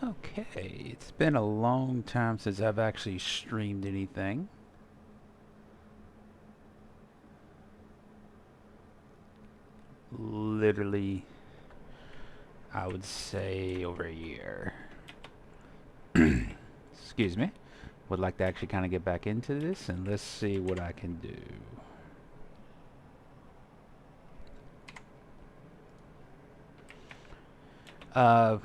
Okay, it's been a long time since I've actually streamed anything. Literally, I would say over a year. Excuse me. Would like to actually kind of get back into this and let's see what I can do. Uh,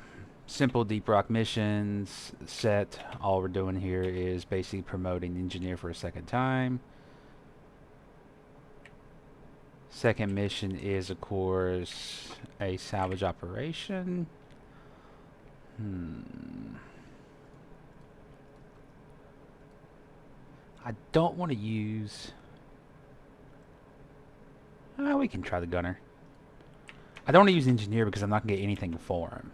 Simple deep rock missions set. All we're doing here is basically promoting engineer for a second time. Second mission is, of course, a salvage operation. Hmm. I don't want to use... we can try the gunner. I don't want to use engineer because I'm not going to get anything for him.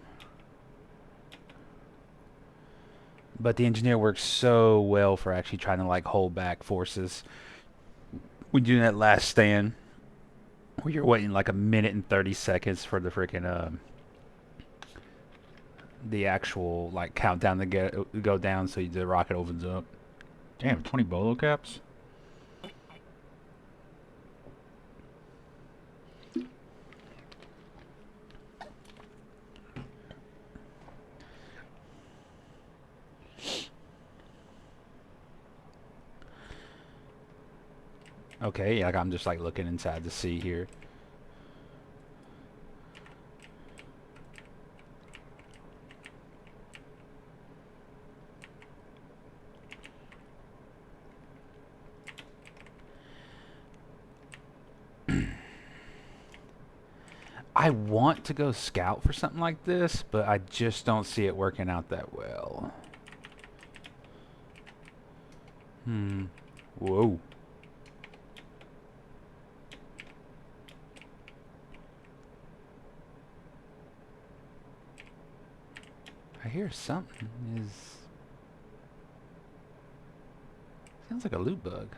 But the engineer works so well for actually trying to like hold back forces. We do that last stand where you're waiting like a minute and 30 seconds for the freaking the actual like countdown to go down so the rocket opens up. Damn, 20 bolo caps. Okay, like I'm just like looking inside the sea here. I want to go scout for something like this, but I just don't see it working out that well. Whoa. I hear something is... Sounds like a loot bug.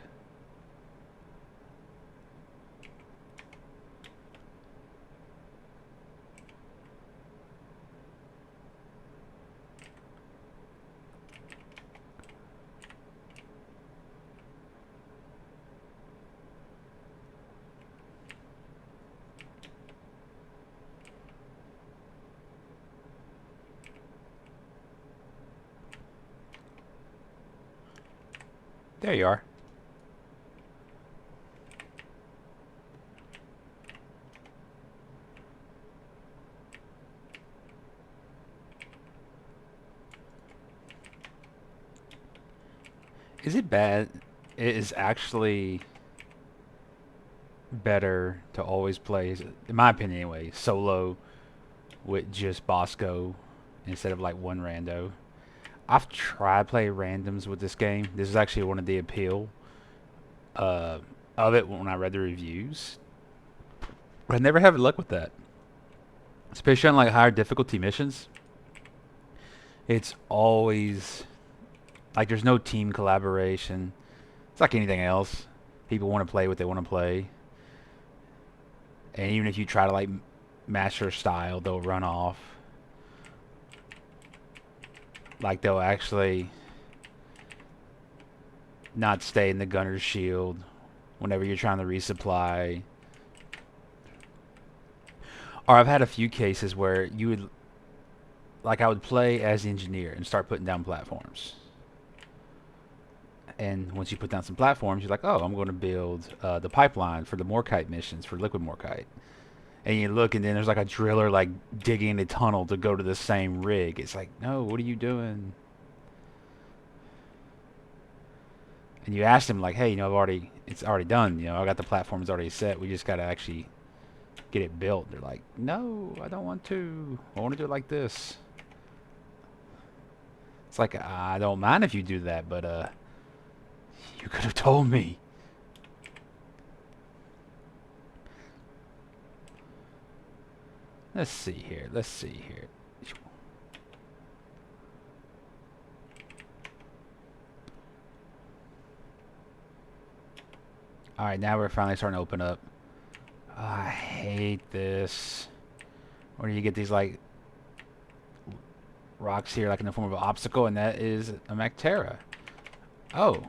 There you are. Is it bad? It is actually better to always play, in my opinion anyway, solo with just Bosco instead of like one rando. I've tried playing randoms with this game. This is actually one of the appeal uh, of it when I read the reviews. But I never have luck with that. Especially on like higher difficulty missions. It's always like there's no team collaboration. It's like anything else. People want to play what they want to play. And even if you try to like match their style, they'll run off. Like they'll actually not stay in the gunner's shield whenever you're trying to resupply. Or I've had a few cases where you would, like I would play as the engineer and start putting down platforms. And once you put down some platforms, you're like, oh, I'm going to build the pipeline for the Morkite missions for Liquid Morkite. And you look, and then there's like a driller like digging a tunnel to go to the same rig. It's like, no, what are you doing? And you ask them like, hey, it's already done. I got the platforms already set. We just got to actually get it built. They're like, no, I don't want to. I want to do it like this. It's like, I don't mind if you do that, but you could have told me. Let's see here. Let's see here. All right, now we're finally starting to open up. Oh, I hate this. Where do you get these like rocks here like in the form of an obstacle, and that is a Mactera. Oh.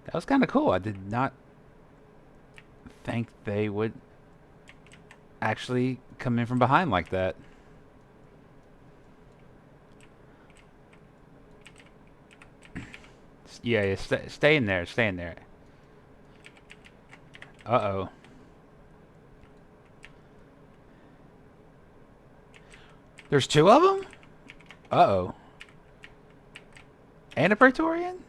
That was kind of cool. I did not think they would actually come in from behind like that. Yeah, stay in there. Stay in there. Uh-oh. There's two of them? Uh-oh. And a Praetorian?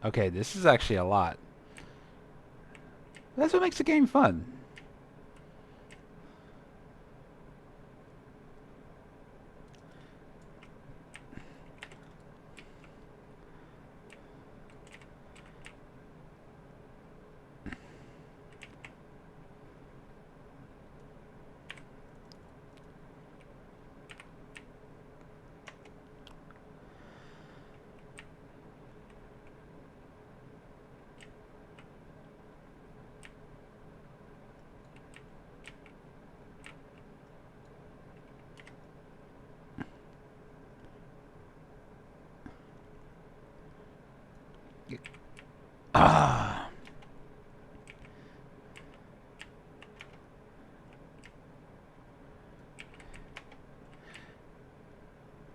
Okay, this is actually a lot. That's what makes the game fun. Ah.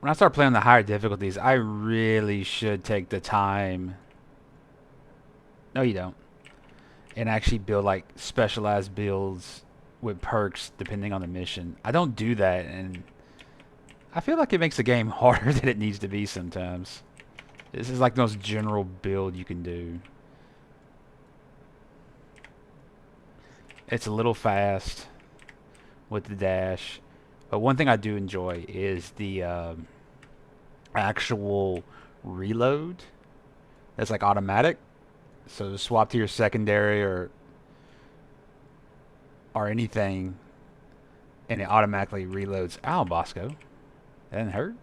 When I start playing the higher difficulties, I really should take the time. No, you don't. And actually build like specialized builds with perks depending on the mission. I don't do that, and I feel like it makes the game harder than it needs to be sometimes. This is like the most general build you can do. It's a little fast with the dash, but one thing I do enjoy is the actual reload. That's like automatic. So swap to your secondary or anything, and it automatically reloads. Ow, Bosco. That didn't hurt.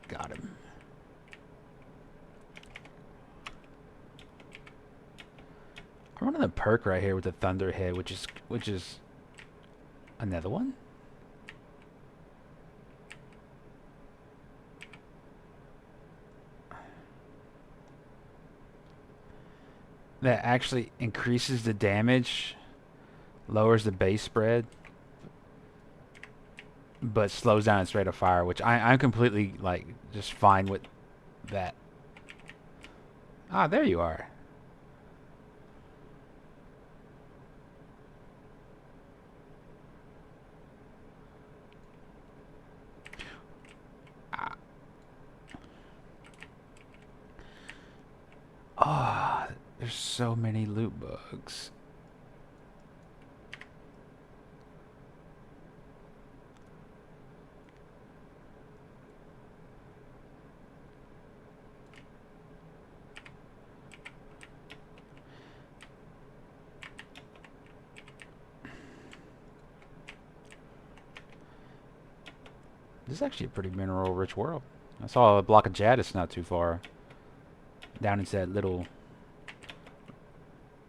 Got him. I'm running a perk right here with the Thunderhead, which is another one. That actually increases the damage, lowers the base spread, but slows down its rate of fire, which I'm completely like just fine with that. Ah, there you are. Ah, oh, there's so many loot bugs. This is actually a pretty mineral-rich world. I saw a block of Jadis not too far down into that little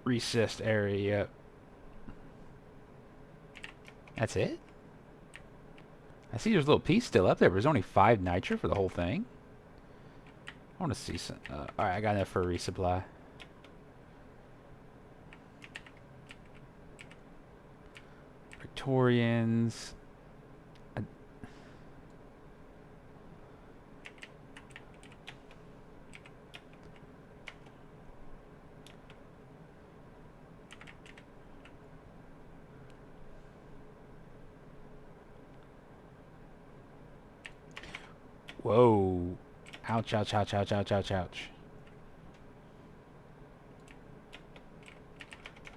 recessed area. That's it? I see there's a little piece still up there, but there's only 5 nitra for the whole thing. I want to see some. Alright, I got enough for a resupply. Victorians. Whoa. Ouch, ouch, ouch, ouch, ouch, ouch, ouch.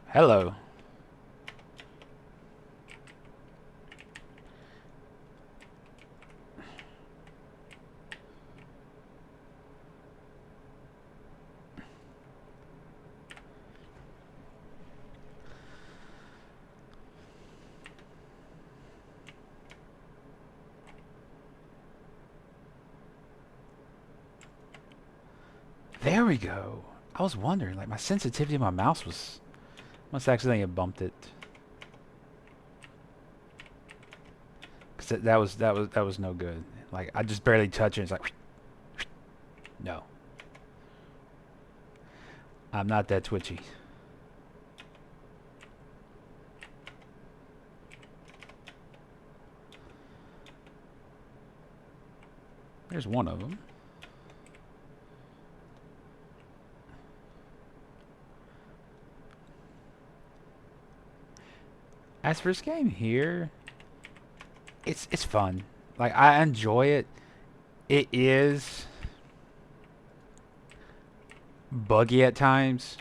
Hello. There we go. I was wondering, like my sensitivity of my mouse was must accidentally have bumped it. Cause that was no good. Like I just barely touch it. It's like no. I'm not that twitchy. There's one of them. As for this game here, it's fun. Like I enjoy it. It is buggy at times.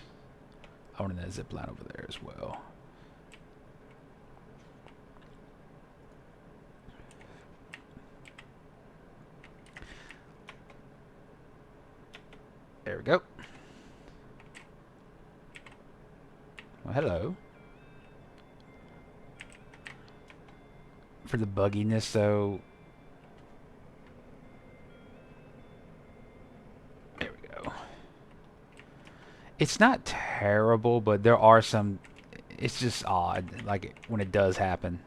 I want that zip line over there as well. There we go. Well, hello. For the bugginess, though. There we go. It's not terrible, but there are some... It's just odd, like, when it does happen.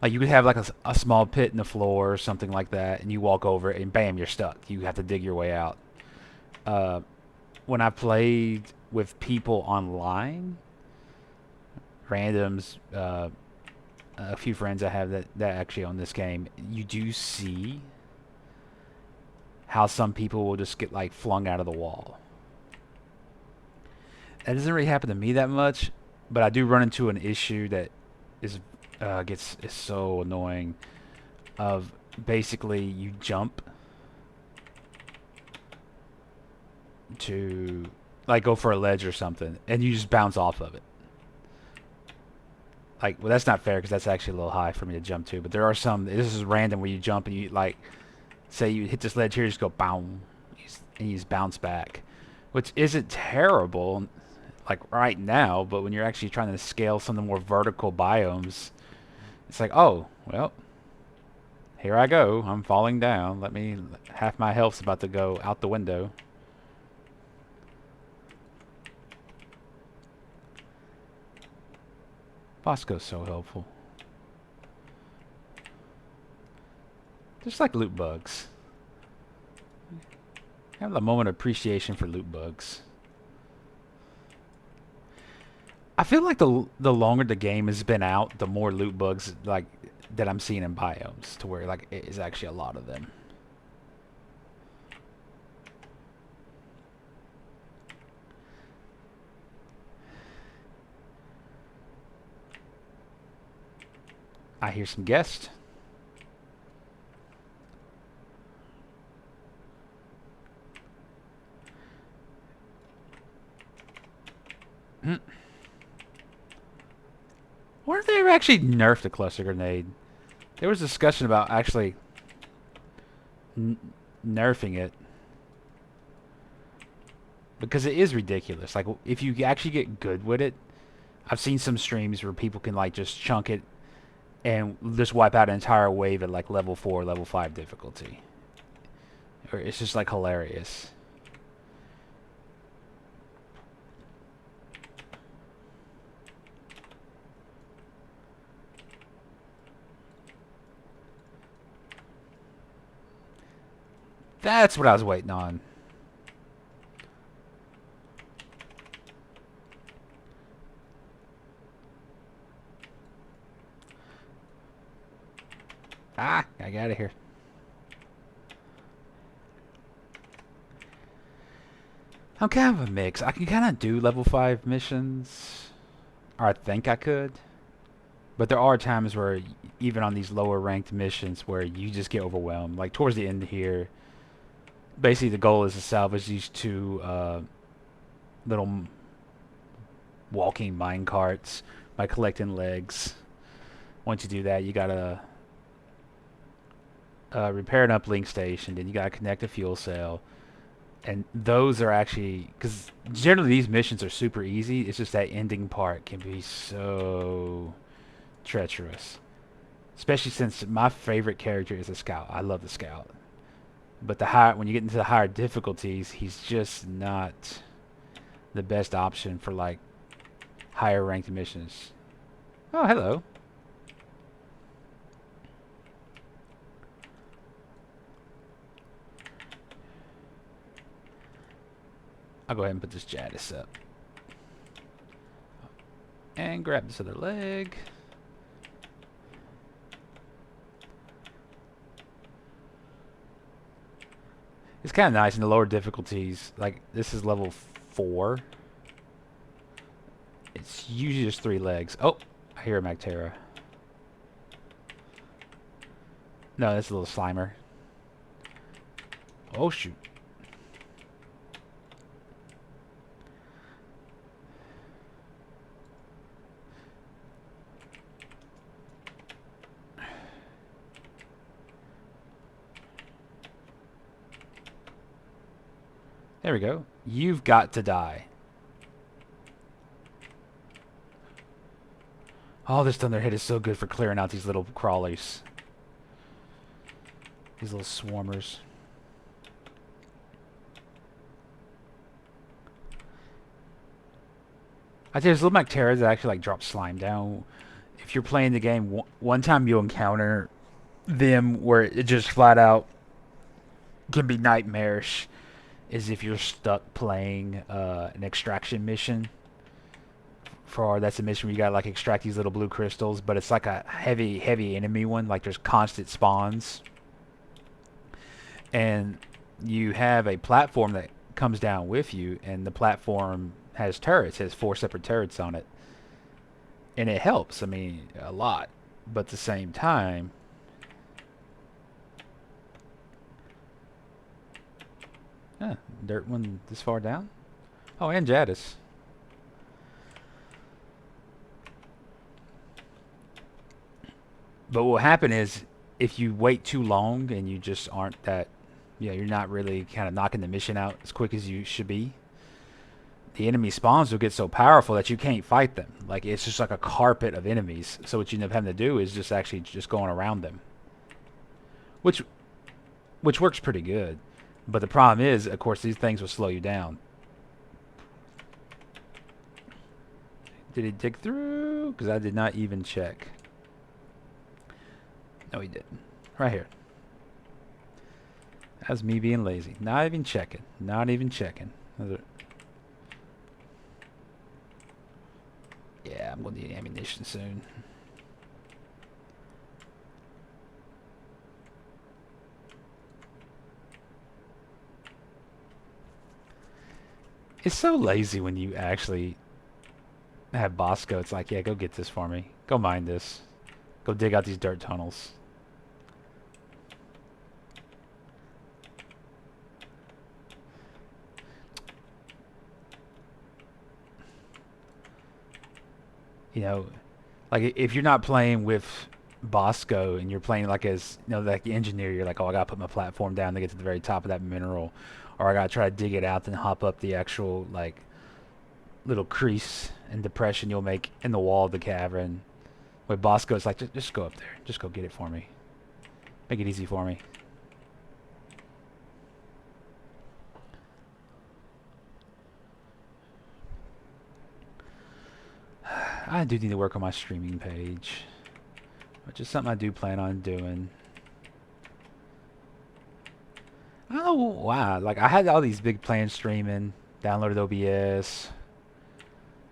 Like, you could have, like, a small pit in the floor or something like that, and you walk over it, and bam, you're stuck. You have to dig your way out. When I played with people online, randoms, a few friends I have that actually own this game, you do see how some people will just get like flung out of the wall. That doesn't really happen to me that much, but I do run into an issue that is so annoying. Of basically you jump to like go for a ledge or something, and you just bounce off of it. Like, well, that's not fair because that's actually a little high for me to jump to. But there are some. This is random where you jump and you like, say you hit this ledge here, you just go boom, and you just bounce back, which isn't terrible, like right now. But when you're actually trying to scale some of the more vertical biomes, it's like, oh well, here I go. I'm falling down. Let me. Half my health's about to go out the window. Bosco's so helpful. Just like loot bugs. Have a moment of appreciation for loot bugs. I feel like the longer the game has been out, the more loot bugs like that I'm seeing in biomes, to where like it is actually a lot of them. I hear some guests. I wonder if they ever actually nerfed the cluster grenade. There was discussion about actually nerfing it. Because it is ridiculous. Like, if you actually get good with it, I've seen some streams where people can, like, just chunk it and just wipe out an entire wave at, like, level 4, level 5 difficulty. Or it's just, like, hilarious. That's what I was waiting on. Ah, I got out of here. I'm kind of a mix. I can kind of do level 5 missions. Or I think I could. But there are times where, even on these lower ranked missions, where you just get overwhelmed. Like towards the end here, basically the goal is to salvage these two little walking mine carts by collecting legs. Once you do that, you gotta repair an uplink station, then you gotta connect a fuel cell. And those are actually, because generally these missions are super easy, it's just that ending part can be so treacherous. Especially since my favorite character is a scout. I love the scout. But when you get into the higher difficulties, he's just not the best option for like higher ranked missions. Oh, hello. I'll go ahead and put this Jadis up. And grab this other leg. It's kind of nice in the lower difficulties. Like, this is level 4. It's usually just 3 legs. Oh, I hear a Magtera. No, that's a little Slimer. Oh, shoot. There we go. You've got to die. Oh, this Thunderhead is so good for clearing out these little crawlies. These little swarmers. I think there's little Magteras that actually like drop slime down. If you're playing the game, one time you'll encounter them where it just flat out can be nightmarish. Is if you're stuck playing an extraction mission. That's a mission where you gotta like extract these little blue crystals, but it's like a heavy enemy one. Like there's constant spawns, and you have a platform that comes down with you, and the platform has turrets. It has 4 separate turrets on it, and it helps. I mean, a lot, but at the same time, dirt one this far down. Oh, and Jadis. But what will happen is, if you wait too long and you just aren't that, you're not really kind of knocking the mission out as quick as you should be, the enemy spawns will get so powerful that you can't fight them. Like, it's just like a carpet of enemies. So what you end up having to do is just actually just going around them. Which works pretty good. But the problem is, of course, these things will slow you down. Did he dig through? Because I did not even check. No, he didn't. Right here. That's me being lazy. Not even checking. Not even checking. Yeah, I'm going to need ammunition soon. It's so lazy when you actually have Bosco. It's like, yeah, go get this for me. Go mine this. Go dig out these dirt tunnels. You know, like if you're not playing with Bosco and you're playing like as, like the engineer, you're like, oh, I gotta put my platform down to get to the very top of that mineral, or I gotta try to dig it out and hop up the actual like little crease and depression you'll make in the wall of the cavern. With Bosco, it's like, just go up there, just go get it for me, make it easy for me. I do need to work on my streaming page, which is something I do plan on doing. I don't know why. Like, I had all these big plans streaming, downloaded OBS,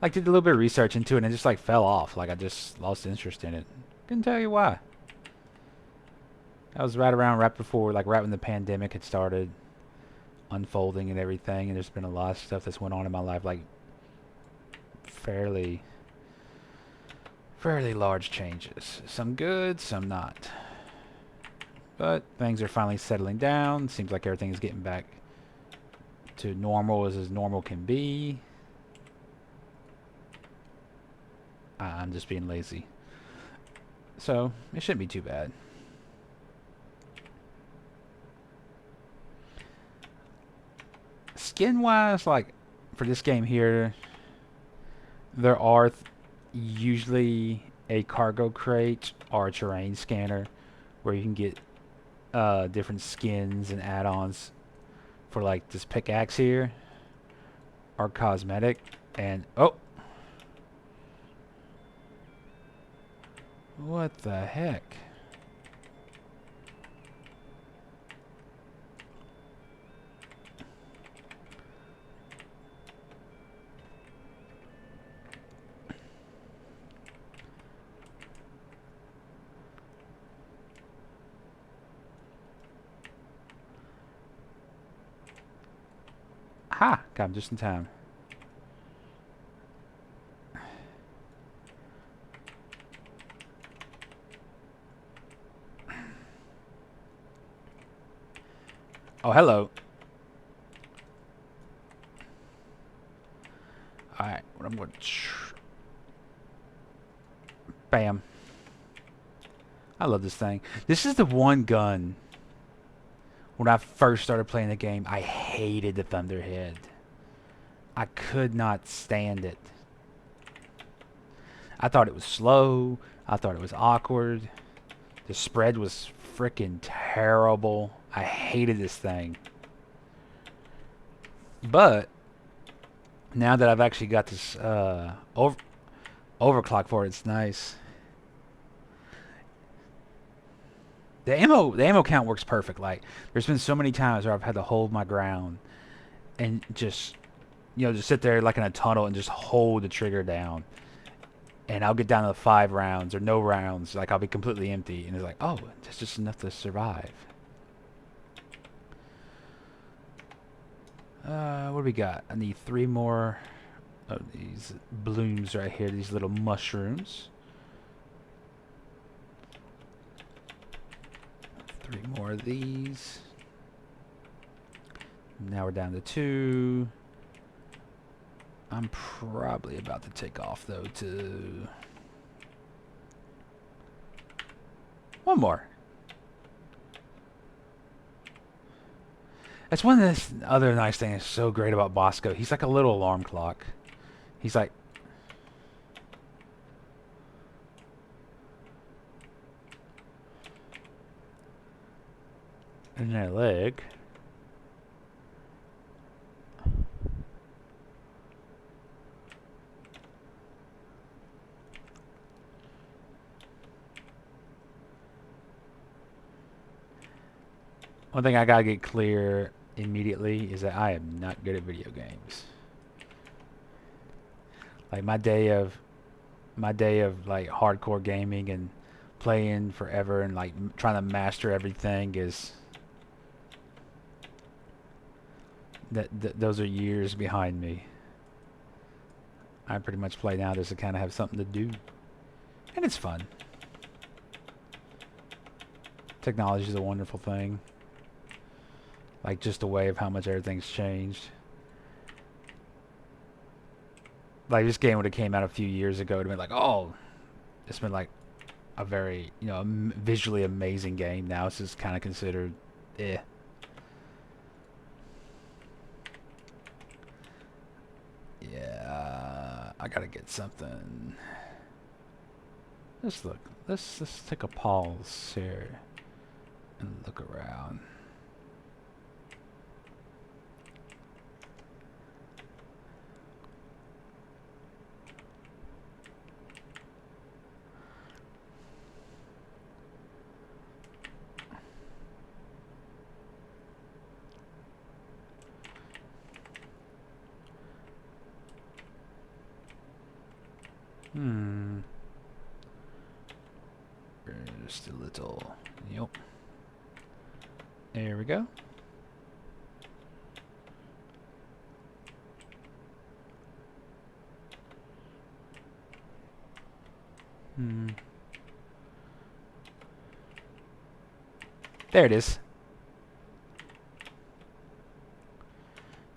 like did a little bit of research into it, and it just like fell off. Like I just lost interest in it. Couldn't tell you why. That was right before, like right when the pandemic had started unfolding and everything, and there's been a lot of stuff that's went on in my life, like fairly large changes. Some good, some not. But things are finally settling down. Seems like everything is getting back to normal as normal can be. I'm just being lazy. So, it shouldn't be too bad. Skin-wise, like, for this game here, there are usually a cargo crate or a terrain scanner where you can get different skins and add-ons for like this pickaxe here are cosmetic. And oh, what the heck? Ha! Got him just in time. Oh, hello. Alright, what I'm going to... Bam. I love this thing. This is the one gun. When I first started playing the game, I hated the Thunderhead. I could not stand it. I thought it was slow. I thought it was awkward. The spread was freaking terrible. I hated this thing. But now that I've actually got this overclock for it, it's nice. The ammo count works perfect. Like, there's been so many times where I've had to hold my ground and just, you know, just sit there like in a tunnel and just hold the trigger down. And I'll get down to 5 rounds or no rounds. Like, I'll be completely empty. And it's like, oh, that's just enough to survive. What do we got? I need 3 more of these blooms right here. These little mushrooms. 3 more of these. Now we're down to 2. I'm probably about to take off though to 1 more. That's one of the other nice thing that's so great about Bosco. He's like a little alarm clock. He's like... in their leg. One thing I gotta get clear immediately is that I am not good at video games. Like my day of like hardcore gaming and playing forever and like trying to master everything is those are years behind me. I pretty much play now just to kind of have something to do, and it's fun. Technology is a wonderful thing. Like just a way of how much everything's changed. Like this game would have came out a few years ago, it'd been like, oh, it's been like a very, you know, visually amazing game. Now it's just kind of considered, eh. Yeah, I gotta get something. Let's look. Let's take a pause here and look around. Just a little. Yep. There we go. There it is.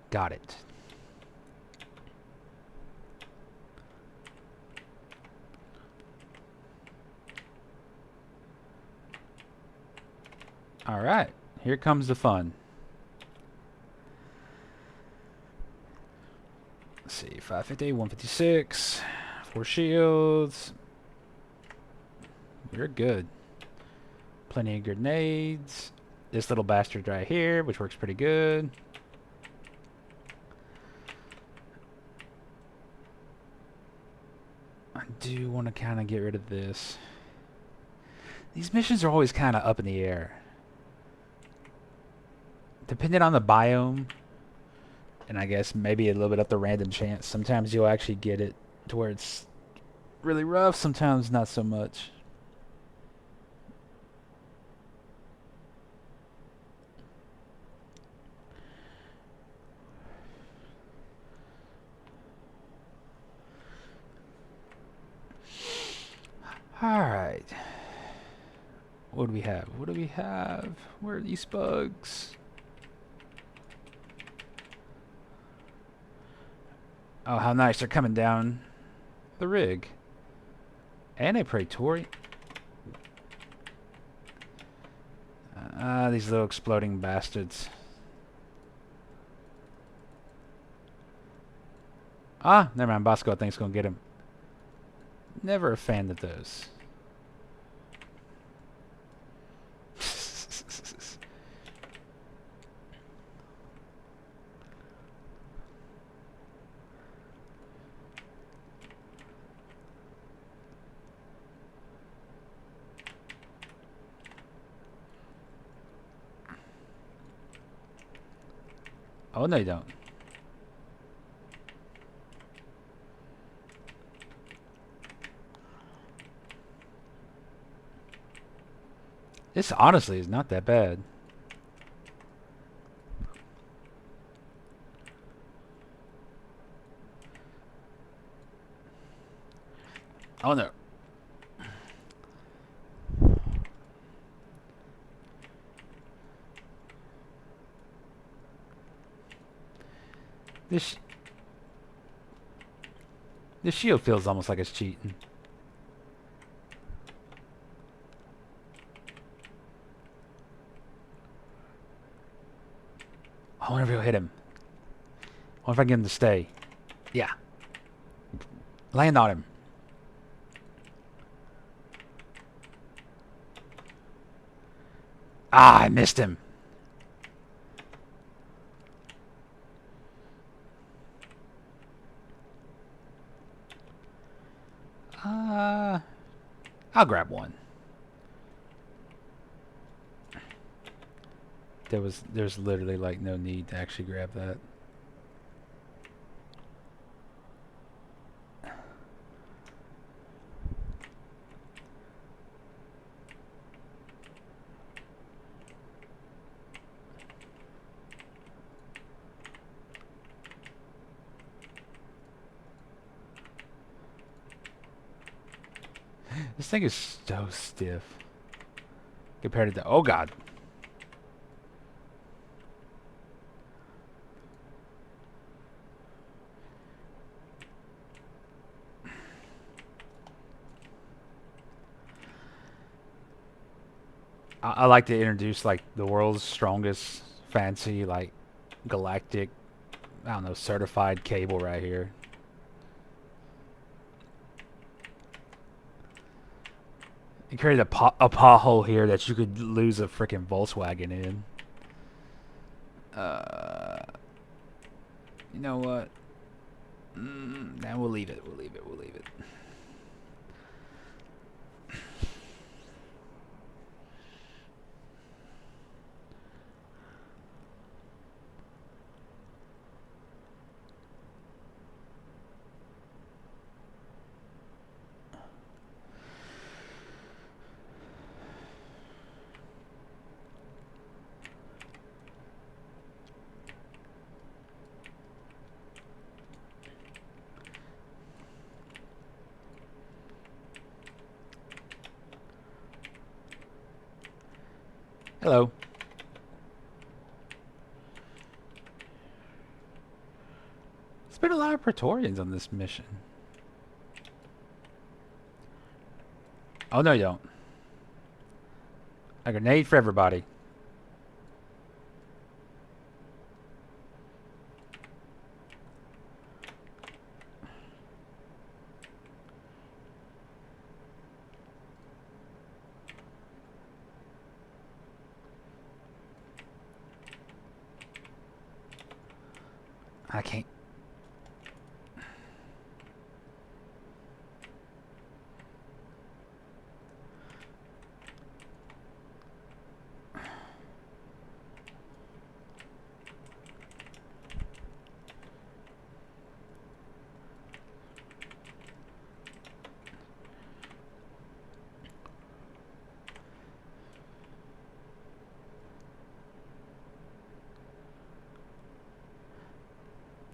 Got it. Alright, here comes the fun. Let's see, 550, 156, 4 shields. We're good. Plenty of grenades. this little bastard right here, which works pretty good. I do want to kind of get rid of this. These missions are always kind of up in the air. Depending on the biome, and I guess maybe a little bit up the random chance, sometimes you'll actually get it to where it's really rough, sometimes not so much. Alright. What do we have? What do we have? Where are these bugs? Oh, how nice. They're coming down the rig. And a Praetorian. These little exploding bastards. Ah, never mind. Bosco, I think, is going to get him. Never a fan of those. Oh, no, you don't. This honestly is not that bad. Oh no. This shield feels almost like it's cheating. I wonder if he'll hit him. I wonder if I can get him to stay. Yeah. Land on him. Ah, I missed him. I'll grab one. There's literally like no need to actually grab that. This thing is so stiff compared to the... Oh god. I like to introduce like the world's strongest fancy like galactic, I don't know, certified cable right here. You create a pothole here that you could lose a freaking Volkswagen in. You know what? Nah, we'll leave it. We'll leave it. We'll leave it. Hello. There's been a lot of Praetorians on this mission. Oh, no, you don't. A grenade for everybody. I can't.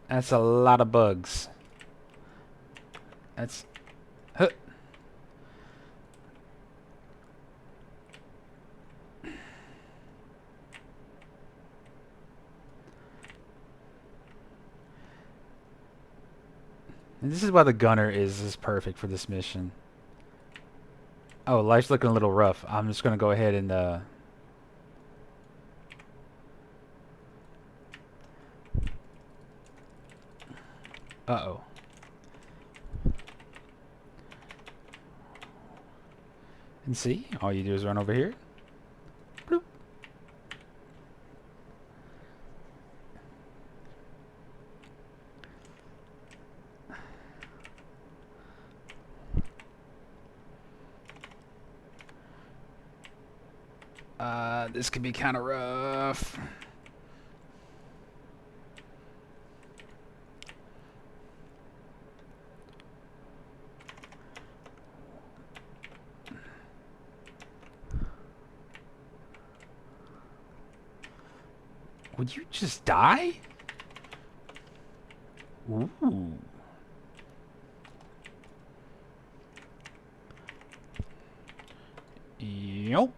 That's a lot of bugs. That's... Huh. And this is why the gunner is perfect for this mission. Oh, life's looking a little rough. I'm just gonna go ahead and uh-oh. And see, all you do is run over here. Bloop. This could be kind of rough. Would you just die? Ooh. Yup.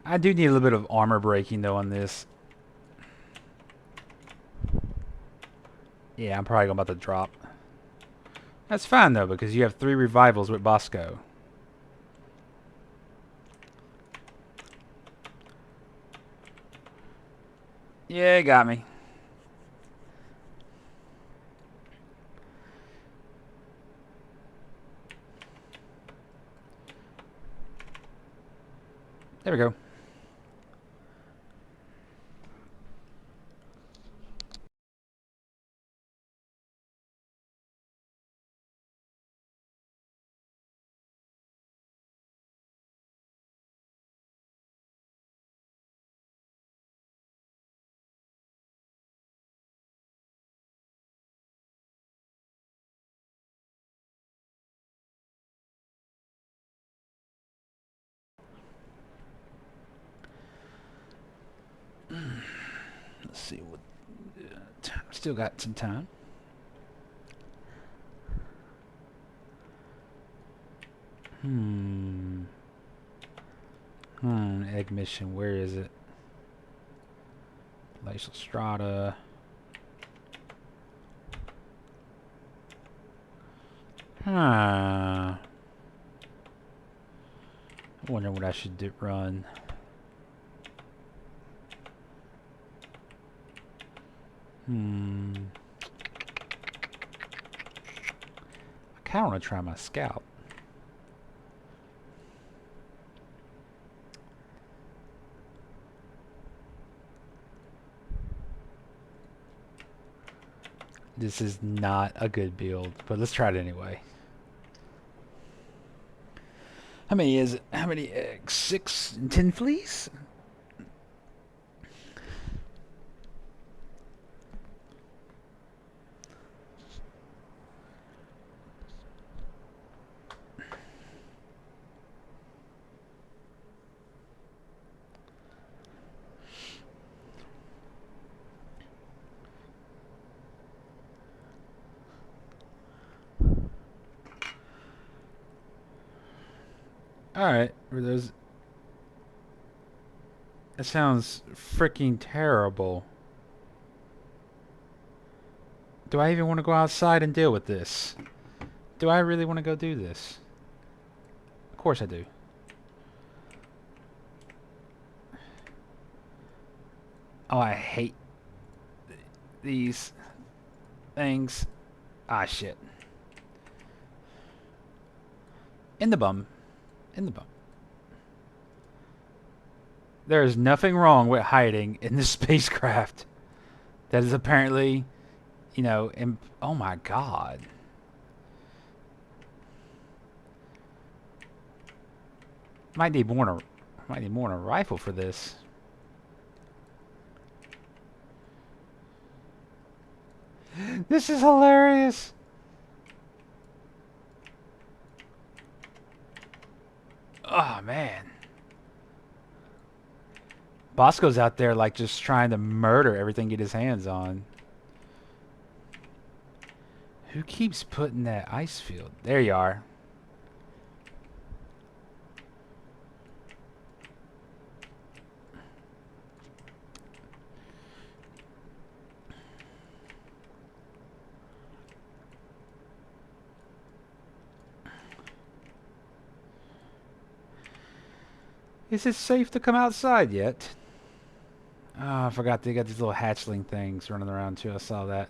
I do need a little bit of armor breaking though on this. Yeah, I'm probably about to drop. That's fine though, because you have 3 revivals with Bosco. Yeah, got me. There we go. Let's see what... still got some time. Egg mission, where is it? Glacial strata. I wonder what I should run. I kinda wanna try my scout. This is not a good build, but let's try it anyway. How many is it? How many eggs? 6 and 10 fleas? Alright, those... That sounds freaking terrible. Do I even want to go outside and deal with this? Do I really want to go do this? Of course I do. Oh, I hate these things. Ah, shit. In the bum. In the bum. There is nothing wrong with hiding in the spacecraft. That is apparently, you know, oh my god. Might need more than a rifle for this. This is hilarious. Oh man. Bosco's out there like just trying to murder everything he get his hands on. Who keeps putting that ice field? There you are. Is it safe to come outside yet? Oh, I forgot they got these little hatchling things running around too. I saw that.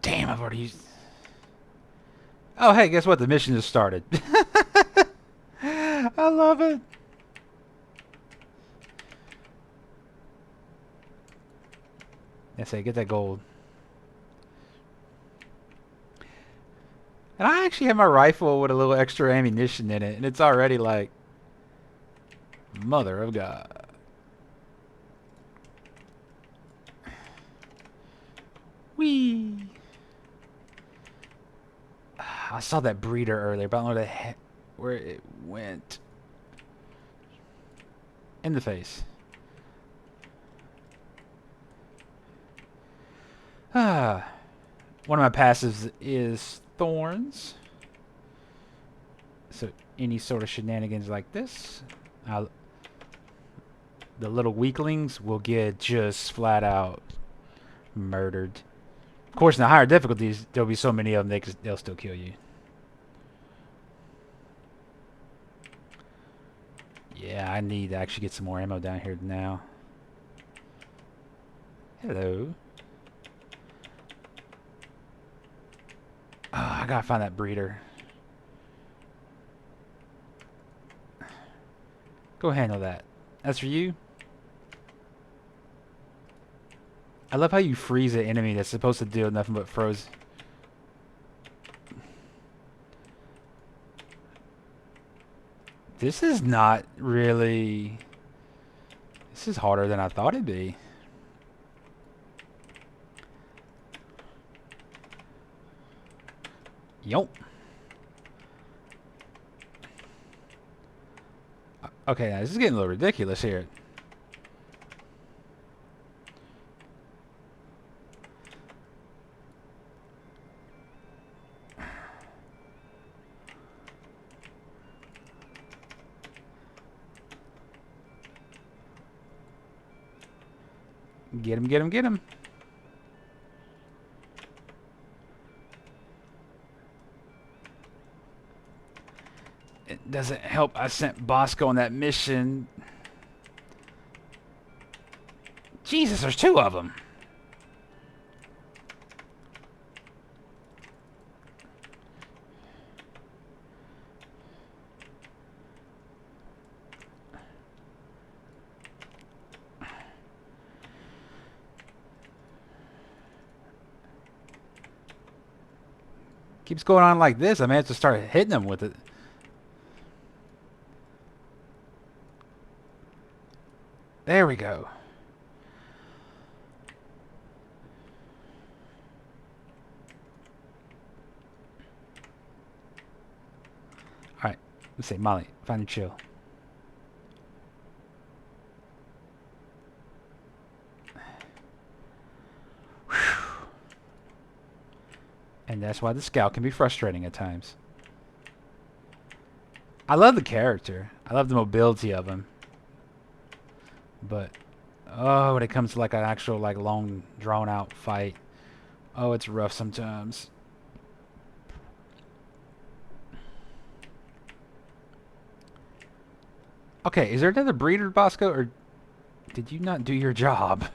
Damn, I've already used... Oh, hey, guess what? The mission just started. I love it. I say, get that gold. And I actually have my rifle with a little extra ammunition in it, and it's already like... Mother of God. Whee! I saw that breeder earlier, but I don't know where it went. In the face. One of my passives is thorns. So any sort of shenanigans like this, the little weaklings will get just flat out murdered. Of course, in the higher difficulties, there'll be so many of them they'll still kill you. Yeah, I need to actually get some more ammo down here now. Hello. Oh, I gotta find that breeder. Go handle that. That's for you. I love how you freeze an enemy that's supposed to do nothing but froze. This is not really... This is harder than I thought it'd be. Yup. Okay, now this is getting a little ridiculous here. Get him, get him, get him. It doesn't help I sent Bosco on that mission. Jesus, there's two of them. Keeps going on like this. I may have to start hitting them with it. There we go. Alright. Let's see. Molly, find a chill. And that's why the scout can be frustrating at times. I love the character. I love the mobility of him. But, oh, when it comes to like an actual like long drawn out fight, oh, it's rough sometimes. Okay, is there another breeder, Bosco, or did you not do your job?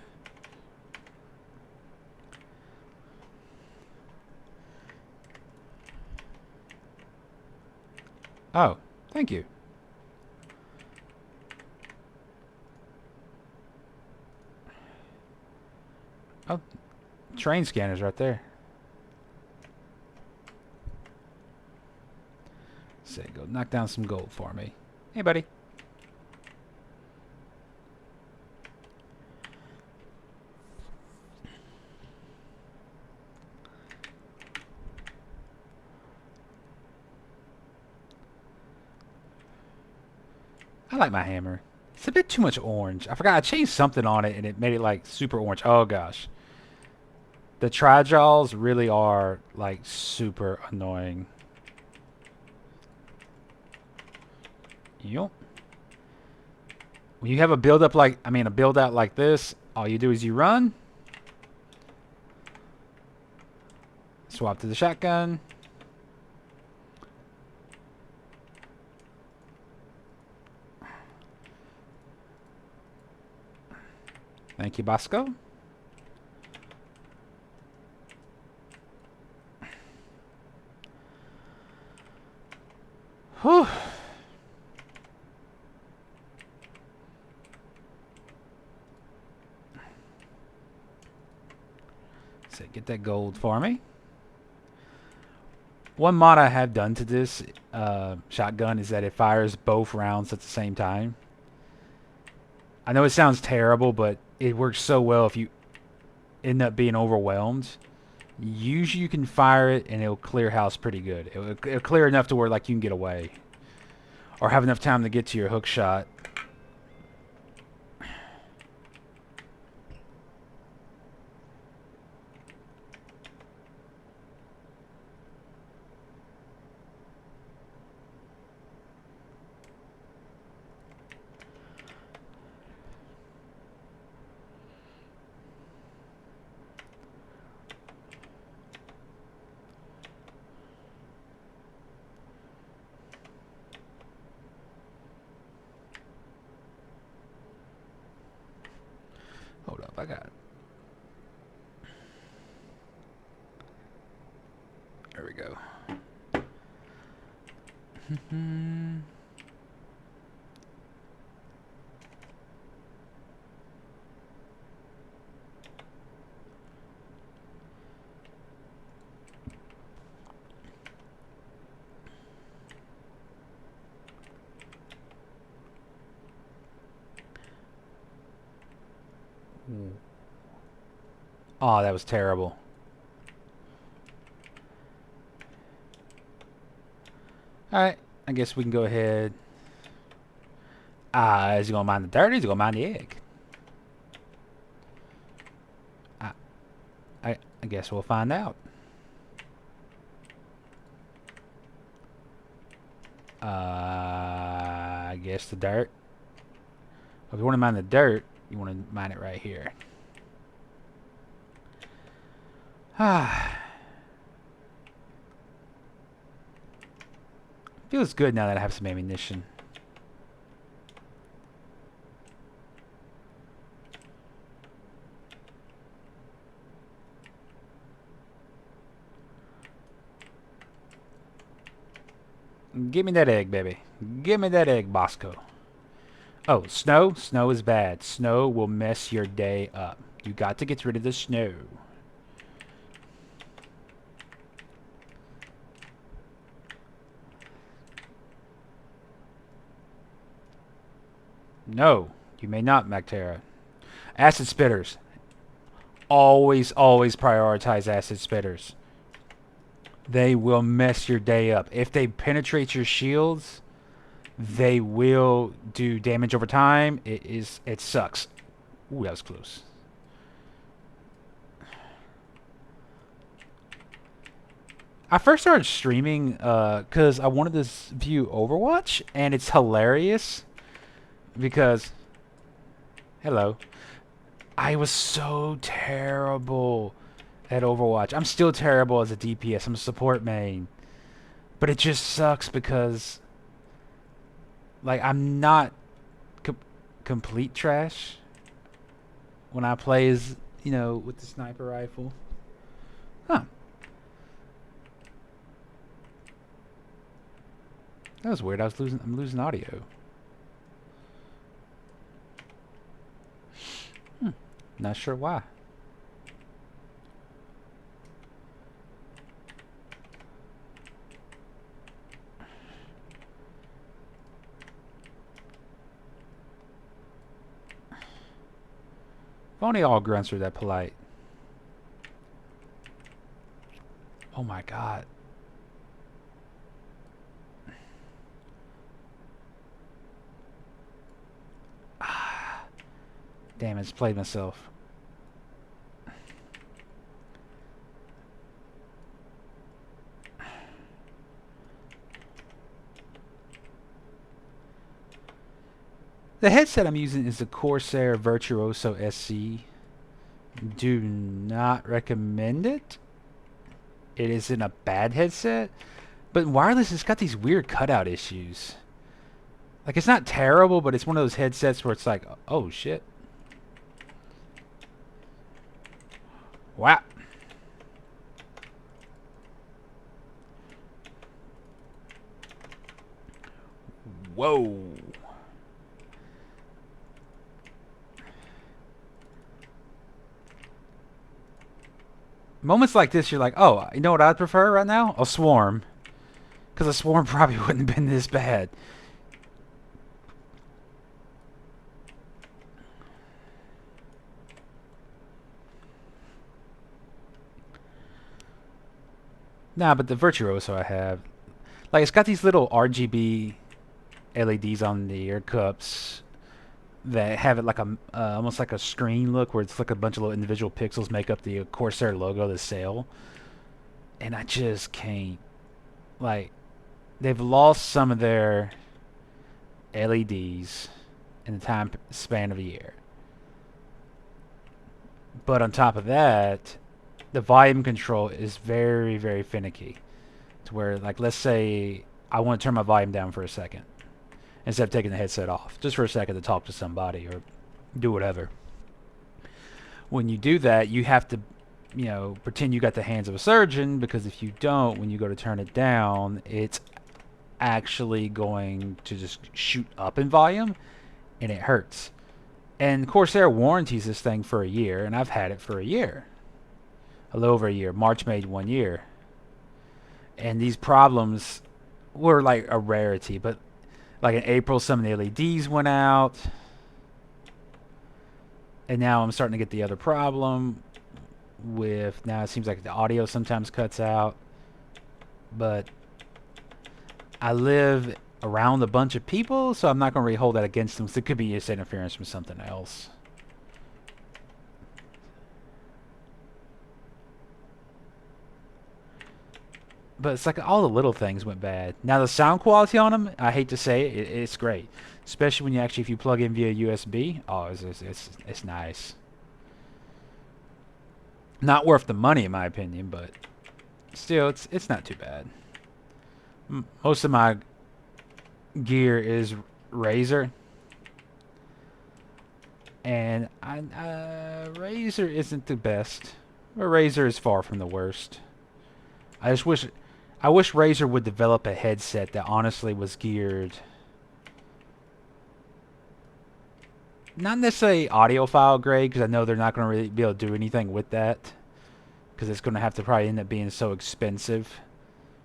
Oh, thank you. Oh, train scanner's right there. Say, go knock down some gold for me. Hey, buddy. I like my hammer. It's a bit too much orange. I forgot I changed something on it and it made it like super orange. Oh gosh. The Trijaws really are like super annoying. Yup. When you have a build up like, I mean a build out like this, all you do is you run. Swap to the shotgun. Thank you, Bosco. Whew. So get that gold for me. One mod I have done to this shotgun is that it fires both rounds at the same time. I know it sounds terrible, but it works so well if you end up being overwhelmed. Usually you can fire it and it'll clear house pretty good. It'll clear enough to where like you can get away. Or have enough time to get to your hook shot. Hold up, I got it. There we go. Oh, that was terrible. Alright, I guess we can go ahead. Is he going to mine the dirt or is he going to mine the egg? I guess we'll find out. I guess the dirt. If you want to mine the dirt, you want to mine it right here. Feels good now that I have some ammunition. Give me that egg, baby. Give me that egg, Bosco. Oh, snow? Snow is bad. Snow will mess your day up. You got to get rid of the snow. No, you may not, Mactera. Acid spitters. Always, always prioritize acid spitters. They will mess your day up. If they penetrate your shields, they will do damage over time. It sucks. Ooh, that was close. I first started streaming because I wanted to view Overwatch, and it's hilarious because hello, I was so terrible at Overwatch. I'm still terrible as a DPS. I'm a support main, but it just sucks because like I'm not complete trash when I play as, you know, with the sniper rifle. Huh. That was weird. I'm losing audio. Not sure why. If only all grunts were that polite. Oh my god. Damn, I just played myself. The headset I'm using is the Corsair Virtuoso SC. Do not recommend it. It isn't a bad headset, but wireless has got these weird cutout issues. Like, it's not terrible, but it's one of those headsets where it's like, oh shit. Wow. Whoa. Moments like this, you're like, oh, you know what I'd prefer right now? A swarm. Because a swarm probably wouldn't have been this bad. Nah, but the Virtuoso I have, like, it's got these little RGB LEDs on the ear cups that have it like a almost like a screen look, where it's like a bunch of little individual pixels make up the Corsair logo, the sail. And I just can't, like, they've lost some of their LEDs in the time span of a year. But on top of that, the volume control is very, very finicky. To where, like, let's say I want to turn my volume down for a second instead of taking the headset off, just for a second to talk to somebody or do whatever. When you do that, you have to, you know, pretend you got the hands of a surgeon, because if you don't, when you go to turn it down, it's actually going to just shoot up in volume, and it hurts. And Corsair warranties this thing for a year, and I've had it for a year. A little over a year. March made 1 year. And these problems were like a rarity, but like in April, some of the LEDs went out. And now I'm starting to get the other problem with, now it seems like the audio sometimes cuts out. But I live around a bunch of people, so I'm not going to really hold that against them, because it could be just interference from something else. But it's like all the little things went bad. Now the sound quality on them, I hate to say it, it's great. Especially when you actually, if you plug in via USB, oh, it's nice. Not worth the money in my opinion, but still, it's not too bad. Most of my gear is Razer, and Razer isn't the best, but Razer is far from the worst. I wish Razer would develop a headset that honestly was geared, not necessarily audiophile grade, because I know they're not going to really be able to do anything with that, because it's going to have to probably end up being so expensive,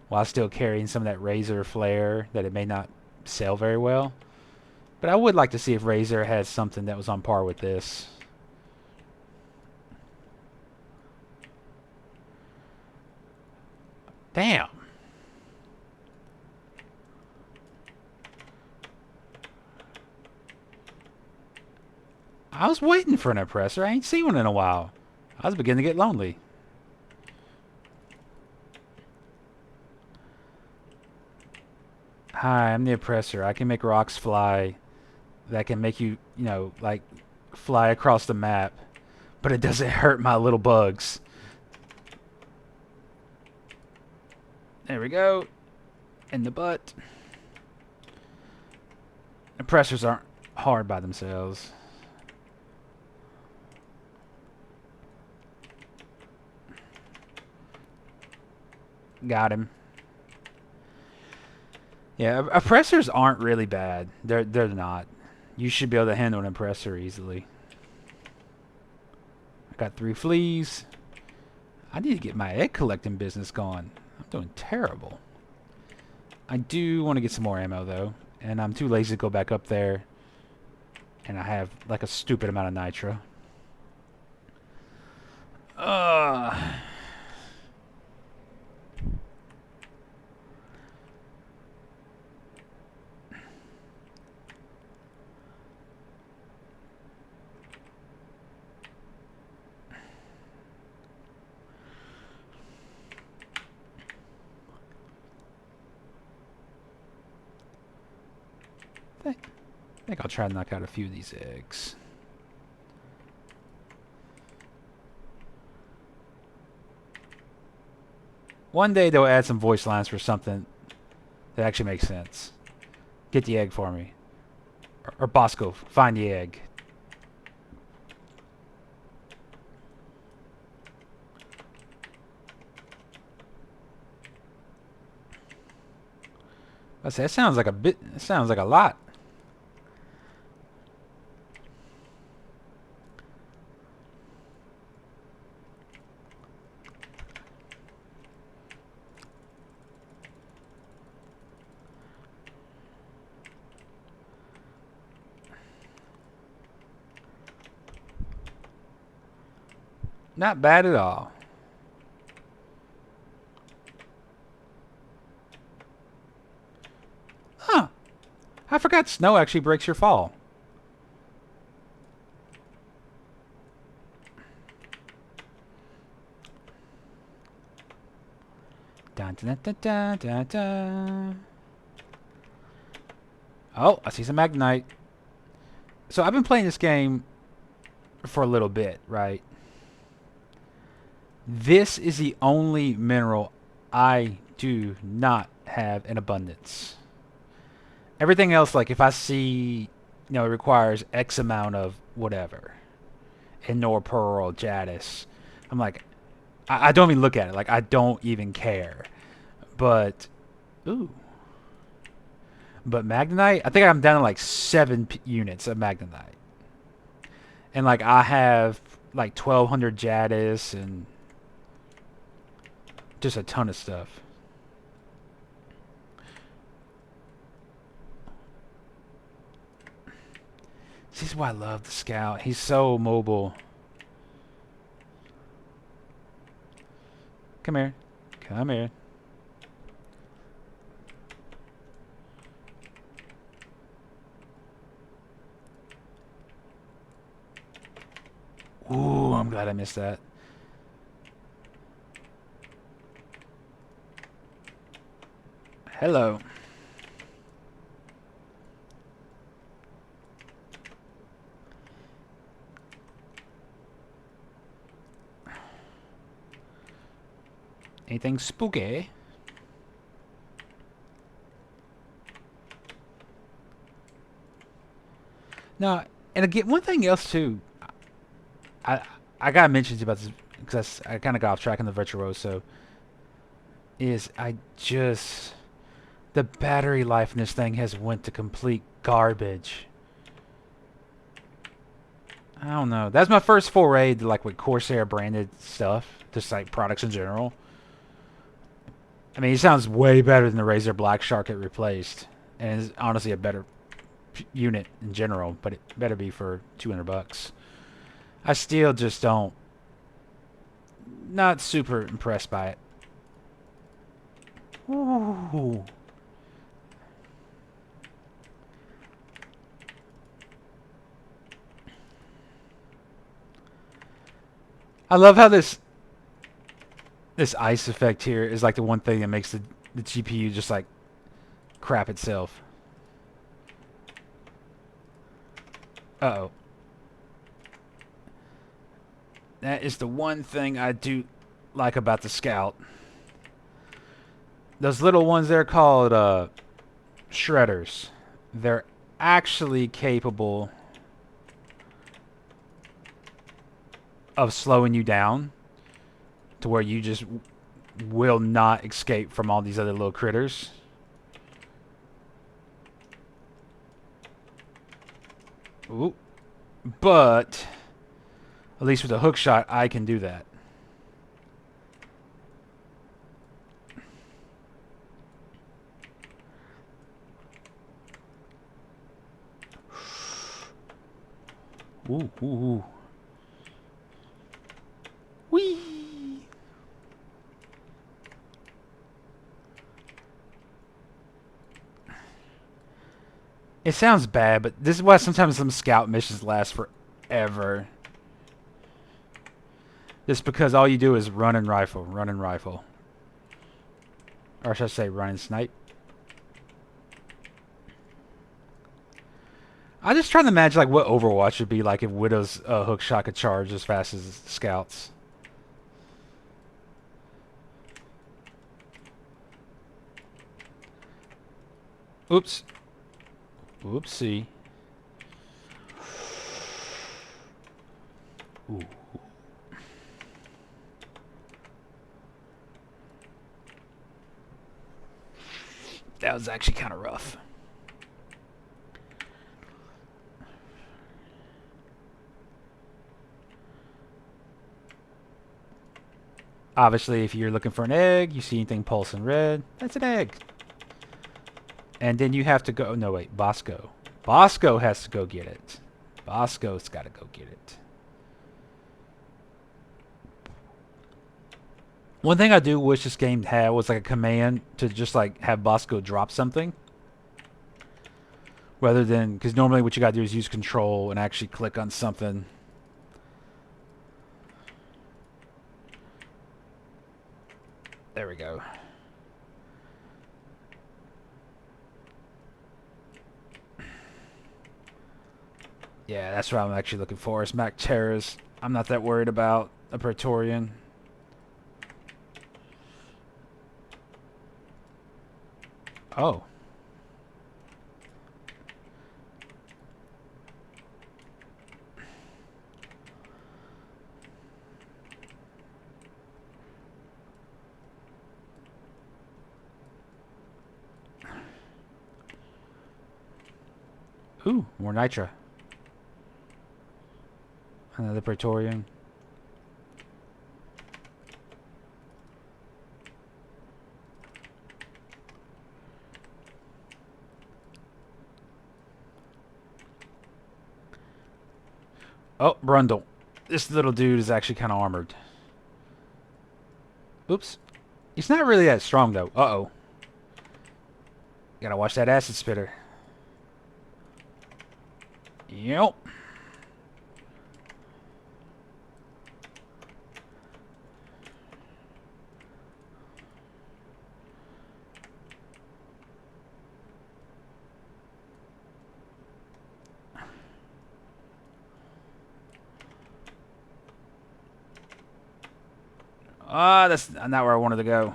while still carrying some of that Razer flair that it may not sell very well. But I would like to see if Razer has something that was on par with this. Damn. I was waiting for an oppressor. I ain't seen one in a while. I was beginning to get lonely. Hi, I'm the oppressor. I can make rocks fly. That can make you, you know, like, fly across the map. But it doesn't hurt my little bugs. There we go. In the butt. Oppressors aren't hard by themselves. Got him. Yeah, oppressors aren't really bad. They're not. You should be able to handle an oppressor easily. I got 3 fleas. I need to get my egg collecting business going. I'm doing terrible. I do want to get some more ammo though, and I'm too lazy to go back up there. And I have like a stupid amount of nitro. Ugh. I think I'll try to knock out a few of these eggs. One day they'll add some voice lines for something that actually makes sense. Get the egg for me. Or Bosco, find the egg. I say that sounds like a bit. It sounds like a lot. Not bad at all. Huh. I forgot snow actually breaks your fall. Dun, dun, dun, dun, dun, dun. Oh, I see some Magnite. So I've been playing this game for a little bit, right? This is the only mineral I do not have in abundance. Everything else, like if I see, it requires X amount of whatever, Nor Pearl, Jadis, I'm like, I don't even look at it. Like, I don't even care. But, ooh. But Magnetite, I think I'm down to like 7 units of Magnetite. And like, I have like 1,200 Jadis and just a ton of stuff. This is why I love the Scout. He's so mobile. Come here. Come here. Ooh, I'm glad I missed that. Hello. Anything spooky? No, and again, one thing else too. I gotta mention about this because I kind of got off track in the Virtuoso. Is the battery life in this thing has went to complete garbage. I don't know. That's my first foray to like with Corsair branded stuff, just like products in general. I mean, it sounds way better than the Razer Black Shark it replaced, and it's honestly a better unit in general. But it better be for $200. I still just don't. Not super impressed by it. Ooh. I love how this ice effect here is like the one thing that makes the GPU just like crap itself. Uh-oh. That is the one thing I do like about the Scout. Those little ones there called shredders. They're actually capable of slowing you down to where you just will not escape from all these other little critters. Ooh. But at least with a hook shot, I can do that. Ooh, ooh, ooh. Whee! It sounds bad, but this is why sometimes some scout missions last forever. Just because all you do is run and rifle, run and rifle. Or should I say run and snipe? I'm just trying to imagine like what Overwatch would be like if Widow's hook shot could charge as fast as Scouts. Oops. Oopsie. Ooh. That was actually kind of rough. Obviously, if you're looking for an egg, you see anything pulsing red, that's an egg. And then you have to go... No, wait. Bosco. Bosco has to go get it. Bosco's got to go get it. One thing I do wish this game had was like a command to just like have Bosco drop something. Rather than... Because normally what you got to do is use control and actually click on something. There we go. Yeah, that's what I'm actually looking for. Is Mac Terras. I'm not that worried about a Praetorian. Oh. Ooh, more Nitra. Another Praetorian. Oh, Brundle. This little dude is actually kind of armored. Oops. He's not really that strong, though. Uh-oh. Gotta watch that acid spitter. Yep. Ah, that's not where I wanted to go.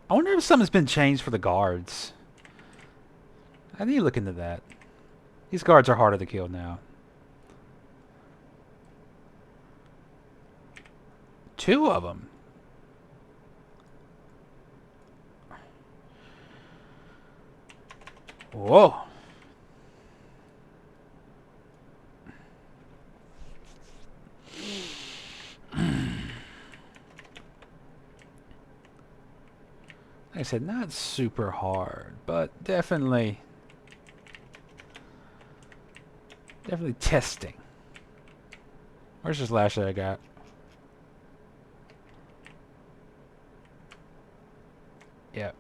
I wonder if something's been changed for the guards. I need to look into that. These guards are harder to kill now. 2 of them. Whoa. Like I said, not super hard, but definitely testing. Where's this lash that I got? Yep.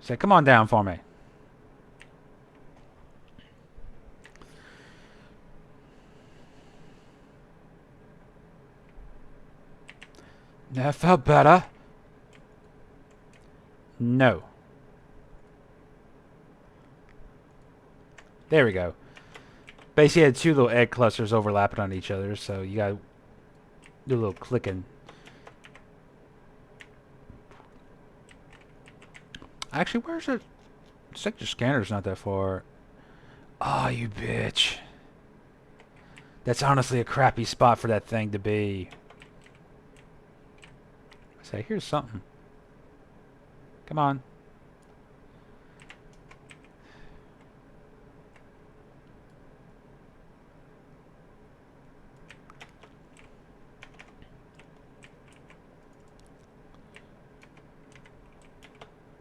So come on down for me. That felt better. No. There we go. Basically, had 2 little egg clusters overlapping on each other, so you gotta do a little clicking. Actually, where's it? Sector scanner's not that far. Oh, you bitch. That's honestly a crappy spot for that thing to be. Say, here's something. Come on.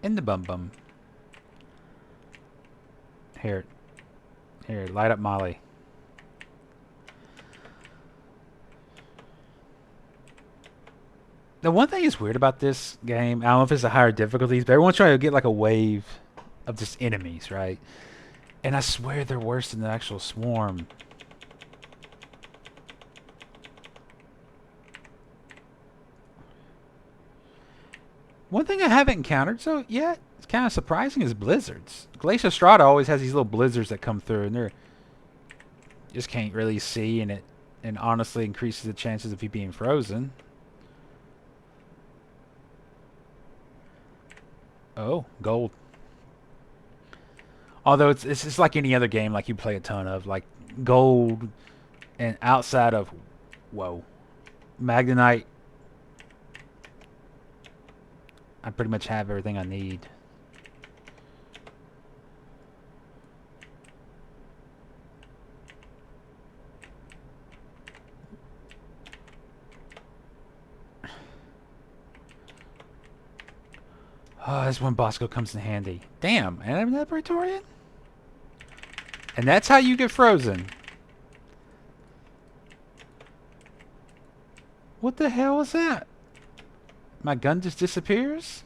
In the bum bum. Here. Here, light up Molly. The one thing is weird about this game, I don't know if it's the higher difficulties, but everyone's trying to get like a wave of just enemies, right? And I swear they're worse than the actual swarm. One thing I haven't encountered so yet, it's kind of surprising, is blizzards. Glacier Strata always has these little blizzards that come through, and they're just can't really see, and it honestly increases the chances of you being frozen. Oh, gold. Although it's just like any other game, like you play a ton of, like gold, and outside of, whoa, Magnetite, I pretty much have everything I need. Oh, that's when Bosco comes in handy. Damn, and I'm an Praetorian? And that's how you get frozen. What the hell is that? My gun just disappears?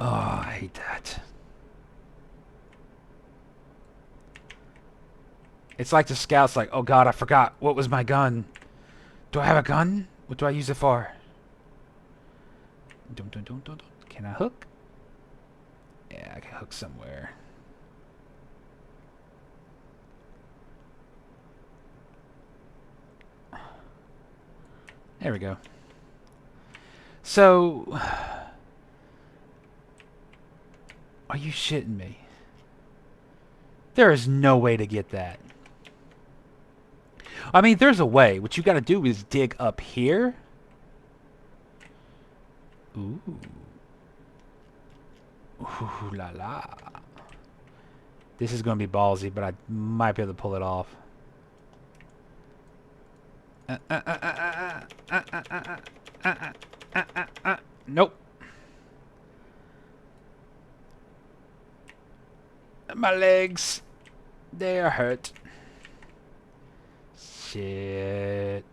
Oh, I hate that. It's like the scout's like, oh god, I forgot. What was my gun? Do I have a gun? What do I use it for? Don't. Can I hook? Yeah, I can hook somewhere. There we go. So, are you shitting me? There is no way to get that. I mean, there's a way. What you got to do is dig up here. Ooh. Ooh la la. This is going to be ballsy, but I might be able to pull it off. Nope. My legs. They are hurt. Shit.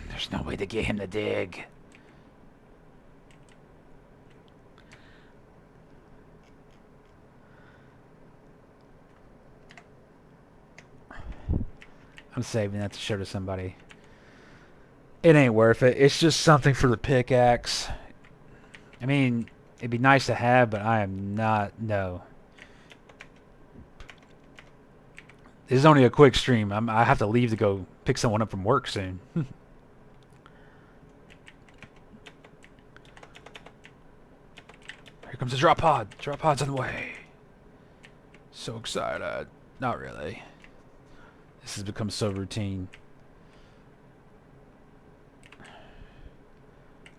There's no way to get him to dig. I'm saving that to show to somebody. It ain't worth it. It's just something for the pickaxe. I mean, it'd be nice to have, but I am not. No. This is only a quick stream. I have to leave to go pick someone up from work soon. Here comes the drop pod. Drop pod's on the way. So excited. Not really. This has become so routine.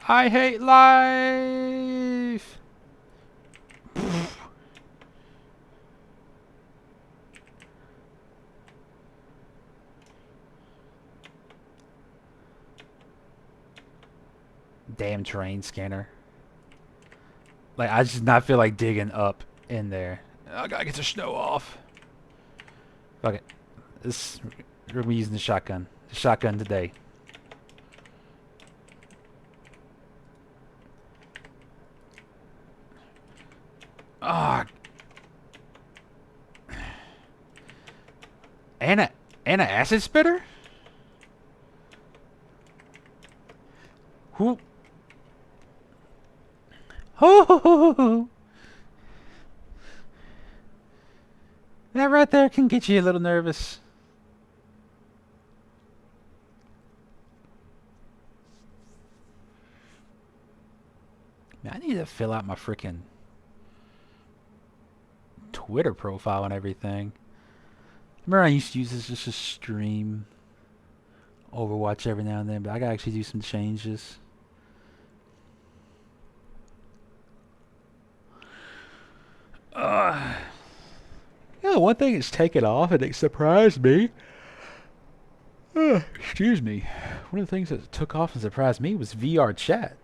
I hate life. Damn terrain scanner. Like, I just not feel like digging up in there. I gotta get the snow off. Fuck it. We're gonna be using the shotgun. The shotgun today. Ah. And an acid spitter? Who? Oh. That right there can get you a little nervous. Man, I need to fill out my freaking Twitter profile and everything. Remember I used to use this just to stream Overwatch every now and then, but I gotta actually do some changes. Yeah, one thing it's taken off and it surprised me. Excuse me. One of the things that took off and surprised me was VR chat.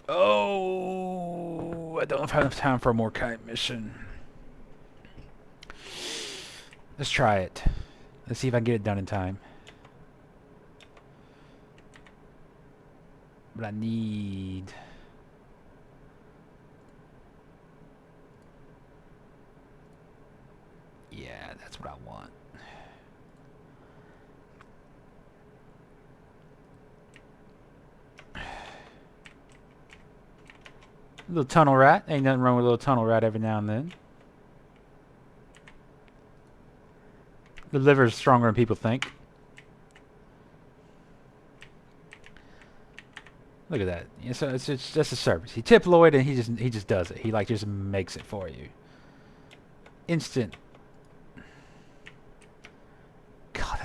Oh, I don't have enough time for a more kite mission. Let's try it. Let's see if I can get it done in time. But I need... Yeah, that's what I want. A little tunnel rat. Ain't nothing wrong with a little tunnel rat every now and then. The liver's stronger than people think. Look at that. Yeah, so it's just a service. He tip Lloyd and he just does it. He like just makes it for you. Instant. God,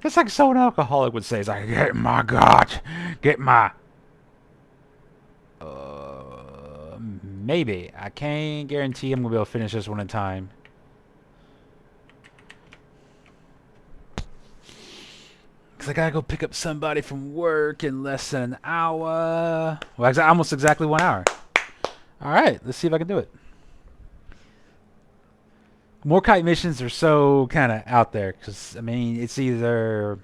that's like so an alcoholic would say. It's like, get my God, get my. Maybe. I can't guarantee I'm gonna be able to finish this one in time. Cause I gotta go pick up somebody from work in less than an hour. Well, almost exactly 1 hour. All right, let's see if I can do it. More kite missions are so kind of out there. Cause I mean, it's either,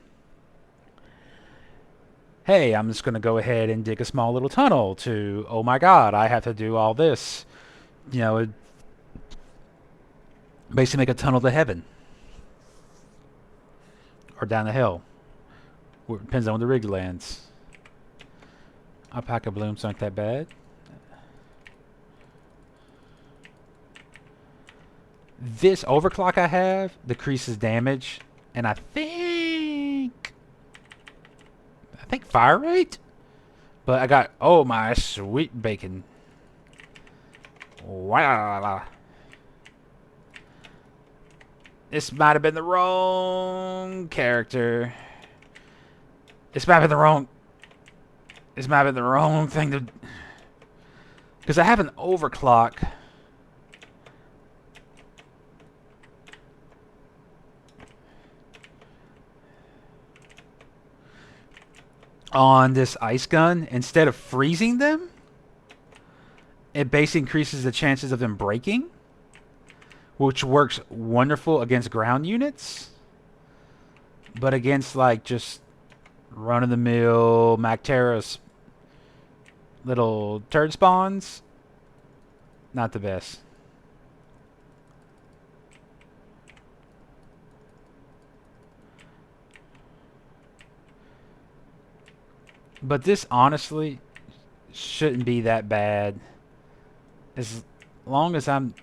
hey, I'm just gonna go ahead and dig a small little tunnel, to, oh my God, I have to do all this. You know, basically make a tunnel to heaven or down the hill. It depends on where the rig lands. Alpaca blooms aren't that bad. This overclock I have decreases damage, and I think fire rate. But I got, oh my sweet bacon. Wow. This might have been the wrong character. This might have been the wrong thing to... Because I have an overclock. On this ice gun. Instead of freezing them, it basically increases the chances of them breaking, which works wonderful against ground units. But against, like, just run-of-the-mill Macteros little turd spawns, not the best. But this honestly shouldn't be that bad, as long as I'm...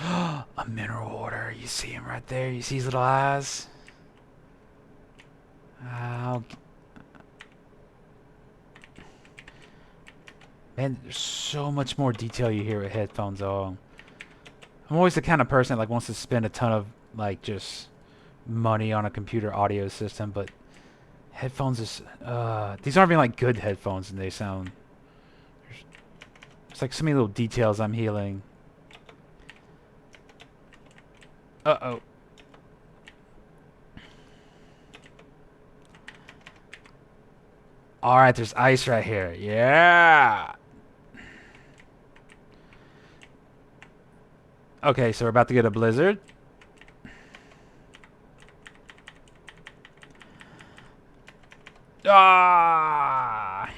A mineral water. You see him right there? You see his little eyes? Man, there's so much more detail you hear with headphones on. I'm always the kind of person that like wants to spend a ton of like just money on a computer audio system, but headphones is these aren't even like good headphones, and they sound... It's like so many little details I'm healing. Uh-oh. Alright, there's ice right here. Yeah! Okay, so we're about to get a blizzard. Ah!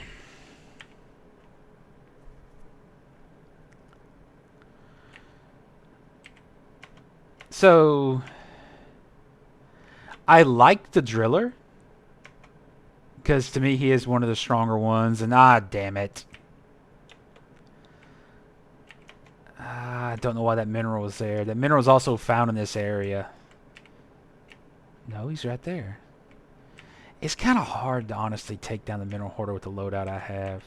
So... I like the driller, because to me he is one of the stronger ones, and damn it. I don't know why that mineral was there. That mineral is also found in this area. No, he's right there. It's kind of hard to honestly take down the mineral hoarder with the loadout I have.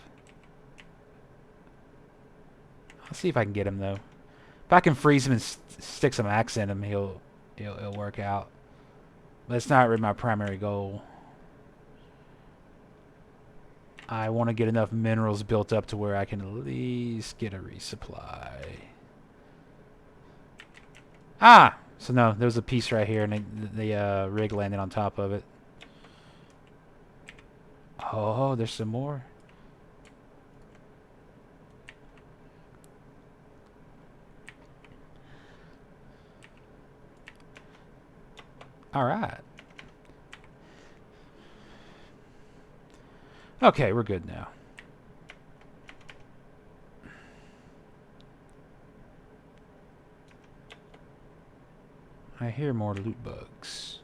I'll see if I can get him though. If I can freeze him and stick some axe in him, he'll work out. But it's not really my primary goal. I want to get enough minerals built up to where I can at least get a resupply. Ah! So no, there was a piece right here, and the rig landed on top of it. Oh, there's some more. Alright. Okay, we're good now. I hear more loot bugs.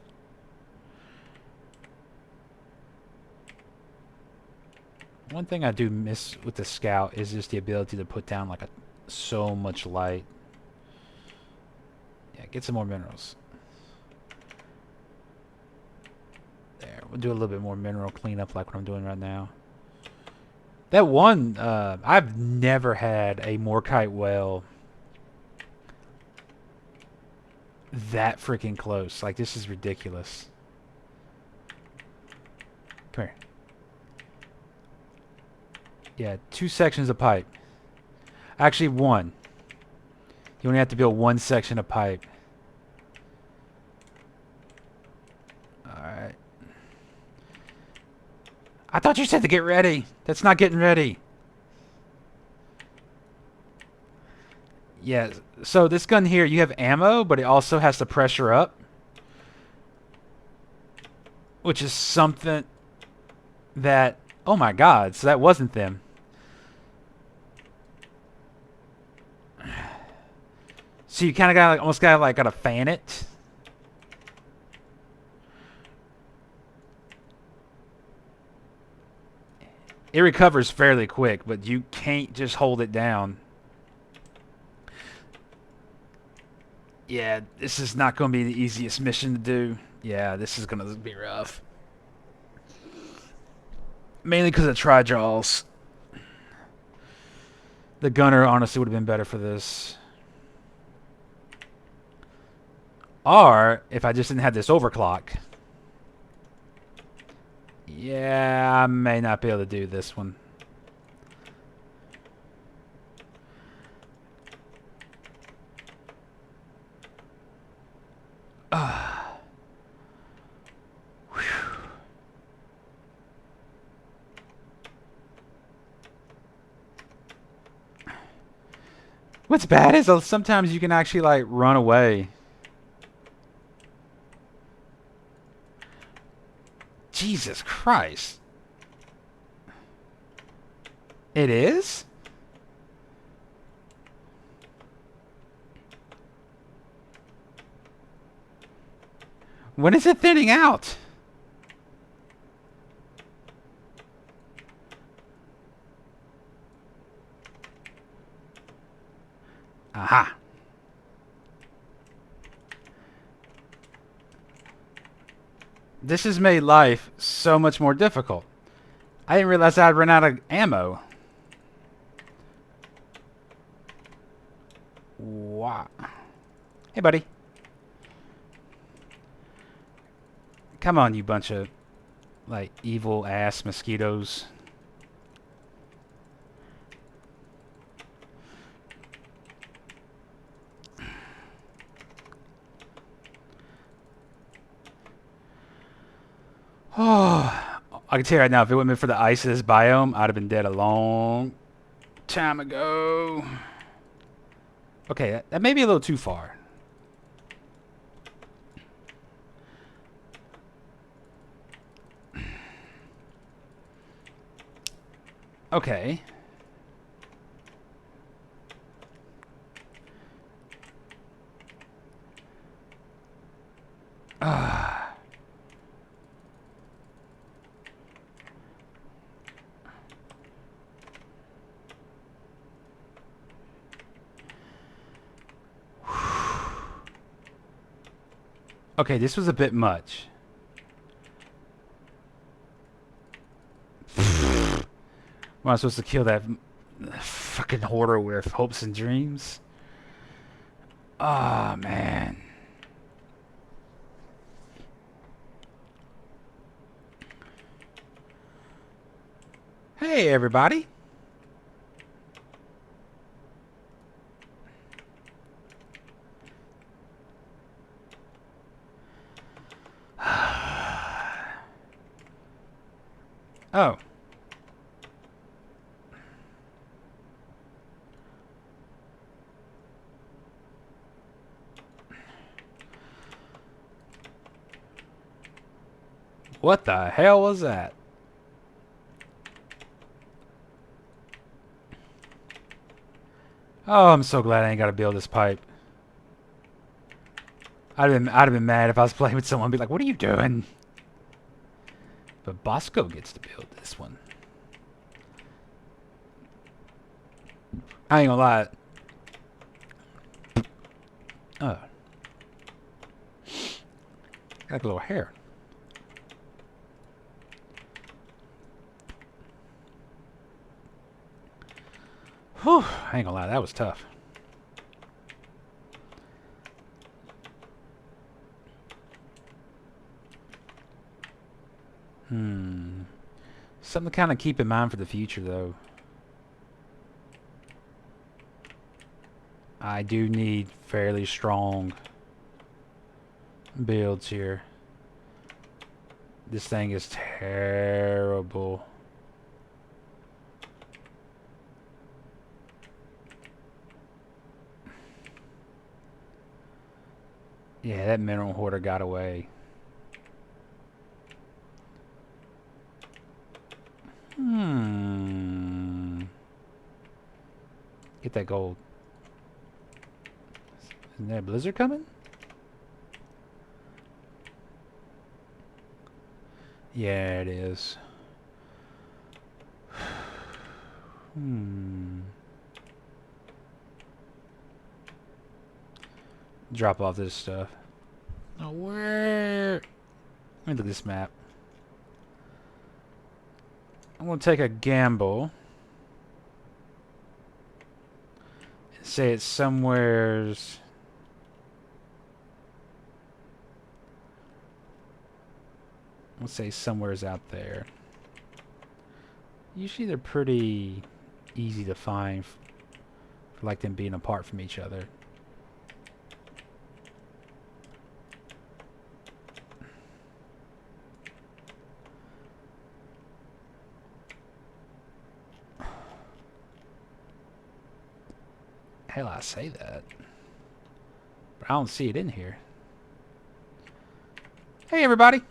One thing I do miss with the scout is just the ability to put down like so much light. Yeah, get some more minerals. There, we'll do a little bit more mineral cleanup like what I'm doing right now. That one, I've never had a Morkite well that freaking close. Like, this is ridiculous. Come here. Yeah, 2 sections of pipe. Actually, 1. You only have to build 1 section of pipe. Alright. I thought you said to get ready. That's not getting ready. Yeah, so this gun here, you have ammo, but it also has to pressure up. Which is something that... Oh my god, so that wasn't them. So you kind of got like, almost got to fan it. It recovers fairly quick, but you can't just hold it down. Yeah, this is not going to be the easiest mission to do. Yeah, this is going to be rough. Mainly because of tri-jaws. The gunner honestly would have been better for this. Or, if I just didn't have this overclock. Yeah, I may not be able to do this one. What's bad is sometimes you can actually like run away. Jesus Christ. It is? When is it thinning out? Aha. This has made life so much more difficult. I didn't realize I'd run out of ammo. Wow. Hey, buddy. Come on, you bunch of, like, evil-ass mosquitoes. Oh, I can tell you right now, if it wasn't for the ice of this biome, I'd have been dead a long time ago. Okay, that may be a little too far. Okay. Okay, this was a bit much. Am I supposed to kill that fucking hoarder with hopes and dreams? Ah, oh, man. Hey, everybody. Oh. What the hell was that? Oh, I'm so glad I ain't got to build this pipe. I'd have been mad if I was playing with someone and be like, what are you doing? But Bosco gets to build this one. I ain't gonna lie. Oh. Got a little hair. Whew. I ain't gonna lie, that was tough. Something to kind of keep in mind for the future, though. I do need fairly strong builds here. This thing is terrible. Yeah, that mineral hoarder got away. Get that gold. Isn't there a blizzard coming? Yeah, it is. Drop off this stuff. Oh, where? Let me look at this map. I'm gonna take a gamble. And say it's somewheres. Let's say somewheres out there. Usually they're pretty easy to find for like them being apart from each other. Hell, I say that. But I don't see it in here. Hey, everybody.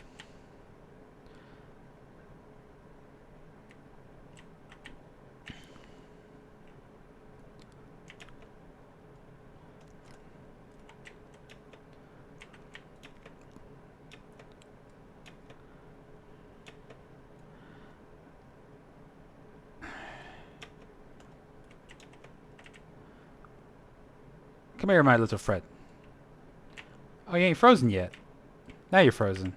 Come here, my little Fred. Oh, you ain't frozen yet. Now you're frozen.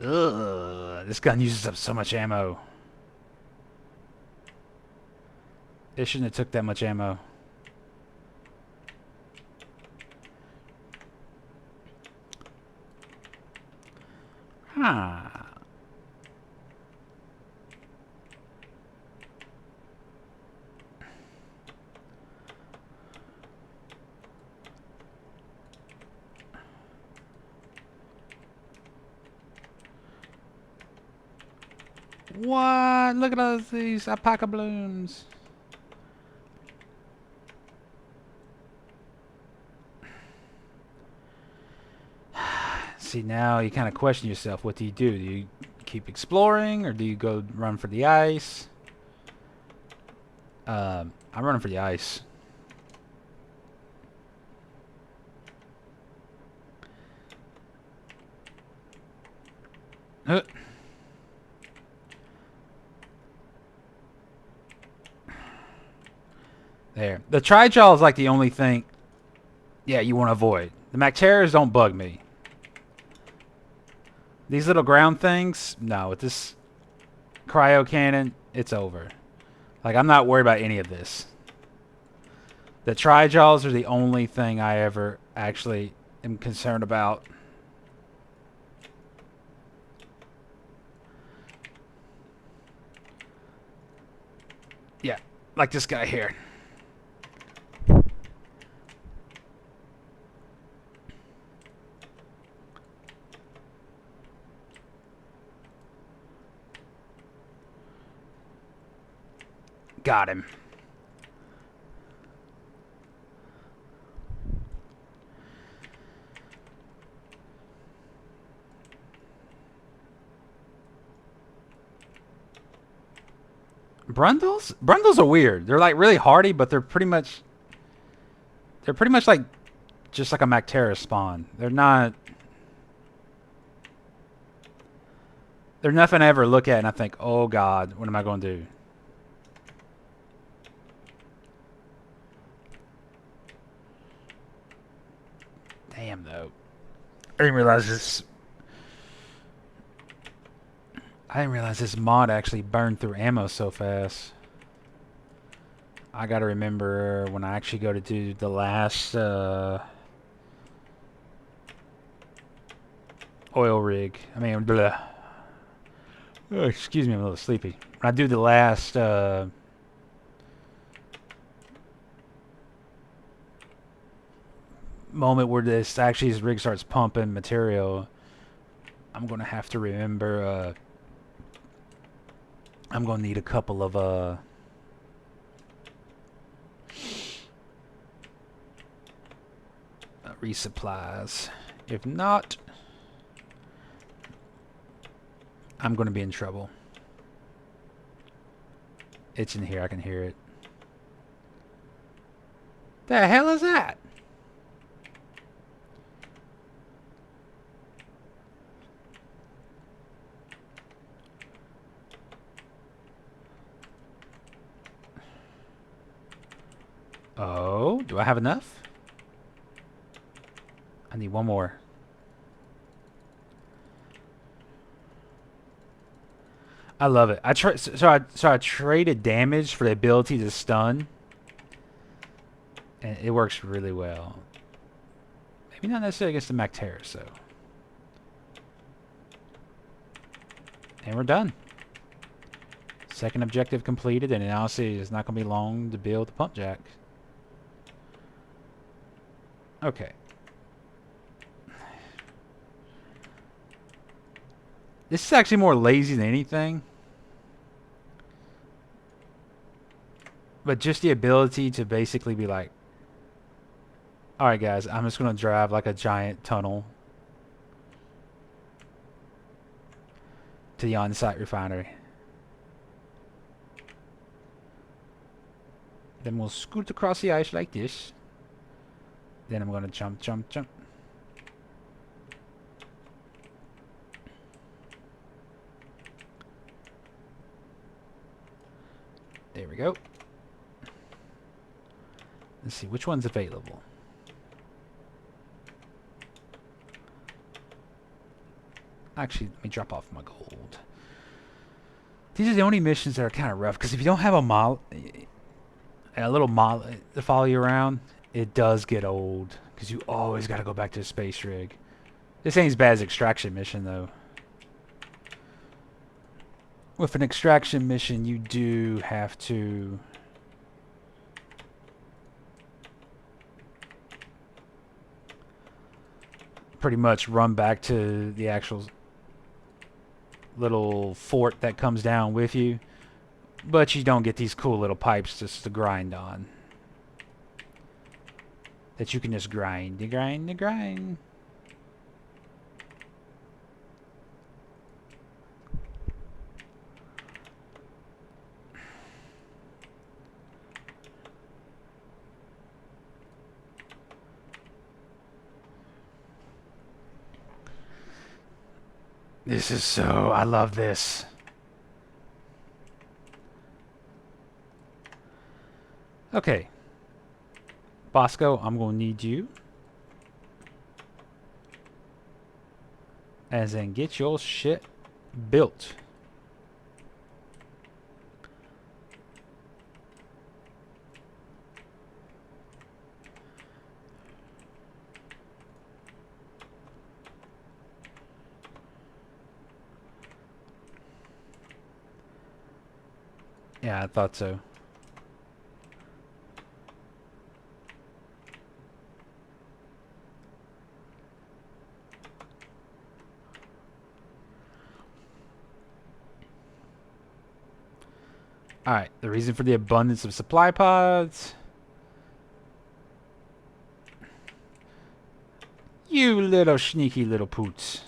Ugh, this gun uses up so much ammo. It shouldn't have took that much ammo. Huh. What? Look at all these alpaca balloons. See, now you kind of question yourself. What do you do? Do you keep exploring, or do you go run for the ice? I'm running for the ice. There. The Trijaw is like the only thing, yeah, you want to avoid. The MacTerrors don't bug me. These little ground things, no. With this cryo cannon, it's over. Like, I'm not worried about any of this. The Tri-Jaws are the only thing I ever actually am concerned about. Yeah, like this guy here. Got him. Brundles? Brundles are weird. They're like really hardy, but they're pretty much like just like a MacTerra spawn. They're nothing I ever look at and I think, oh god, what am I going to do? Damn though. I didn't realize this mod actually burned through ammo so fast. I gotta remember when I actually go to do the last oil rig. I mean, blah. Oh, excuse me, I'm a little sleepy. When I do the last moment where this rig starts pumping material, I'm gonna have to remember. I'm gonna need a couple of resupplies. If not, I'm gonna be in trouble. It's in here. I can hear it. The hell is that? Oh, do I have enough? I need one more. I love it. I traded damage for the ability to stun, and it works really well. Maybe not necessarily against the MacTerrors, though. And we're done. Second objective completed, and honestly, it's not going to be long to build the pump jack. Okay. This is actually more lazy than anything. But just the ability to basically be like, alright guys, I'm just going to drive like a giant tunnel to the on-site refinery. Then we'll scoot across the ice like this. Then I'm going to jump, jump, jump. There we go. Let's see, which one's available? Actually, let me drop off my gold. These are the only missions that are kind of rough, because if you don't have a little mod to follow you around, it does get old, because you always got to go back to the space rig. This ain't as bad as extraction mission, though. With an extraction mission, you do have to pretty much run back to the actual little fort that comes down with you, but you don't get these cool little pipes just to grind on that you can just grind. This is so... I love this. Okay. Bosco, I'm going to need you As in, get your shit built. Yeah, I thought so. Alright, the reason for the abundance of supply pods. You little sneaky little poots.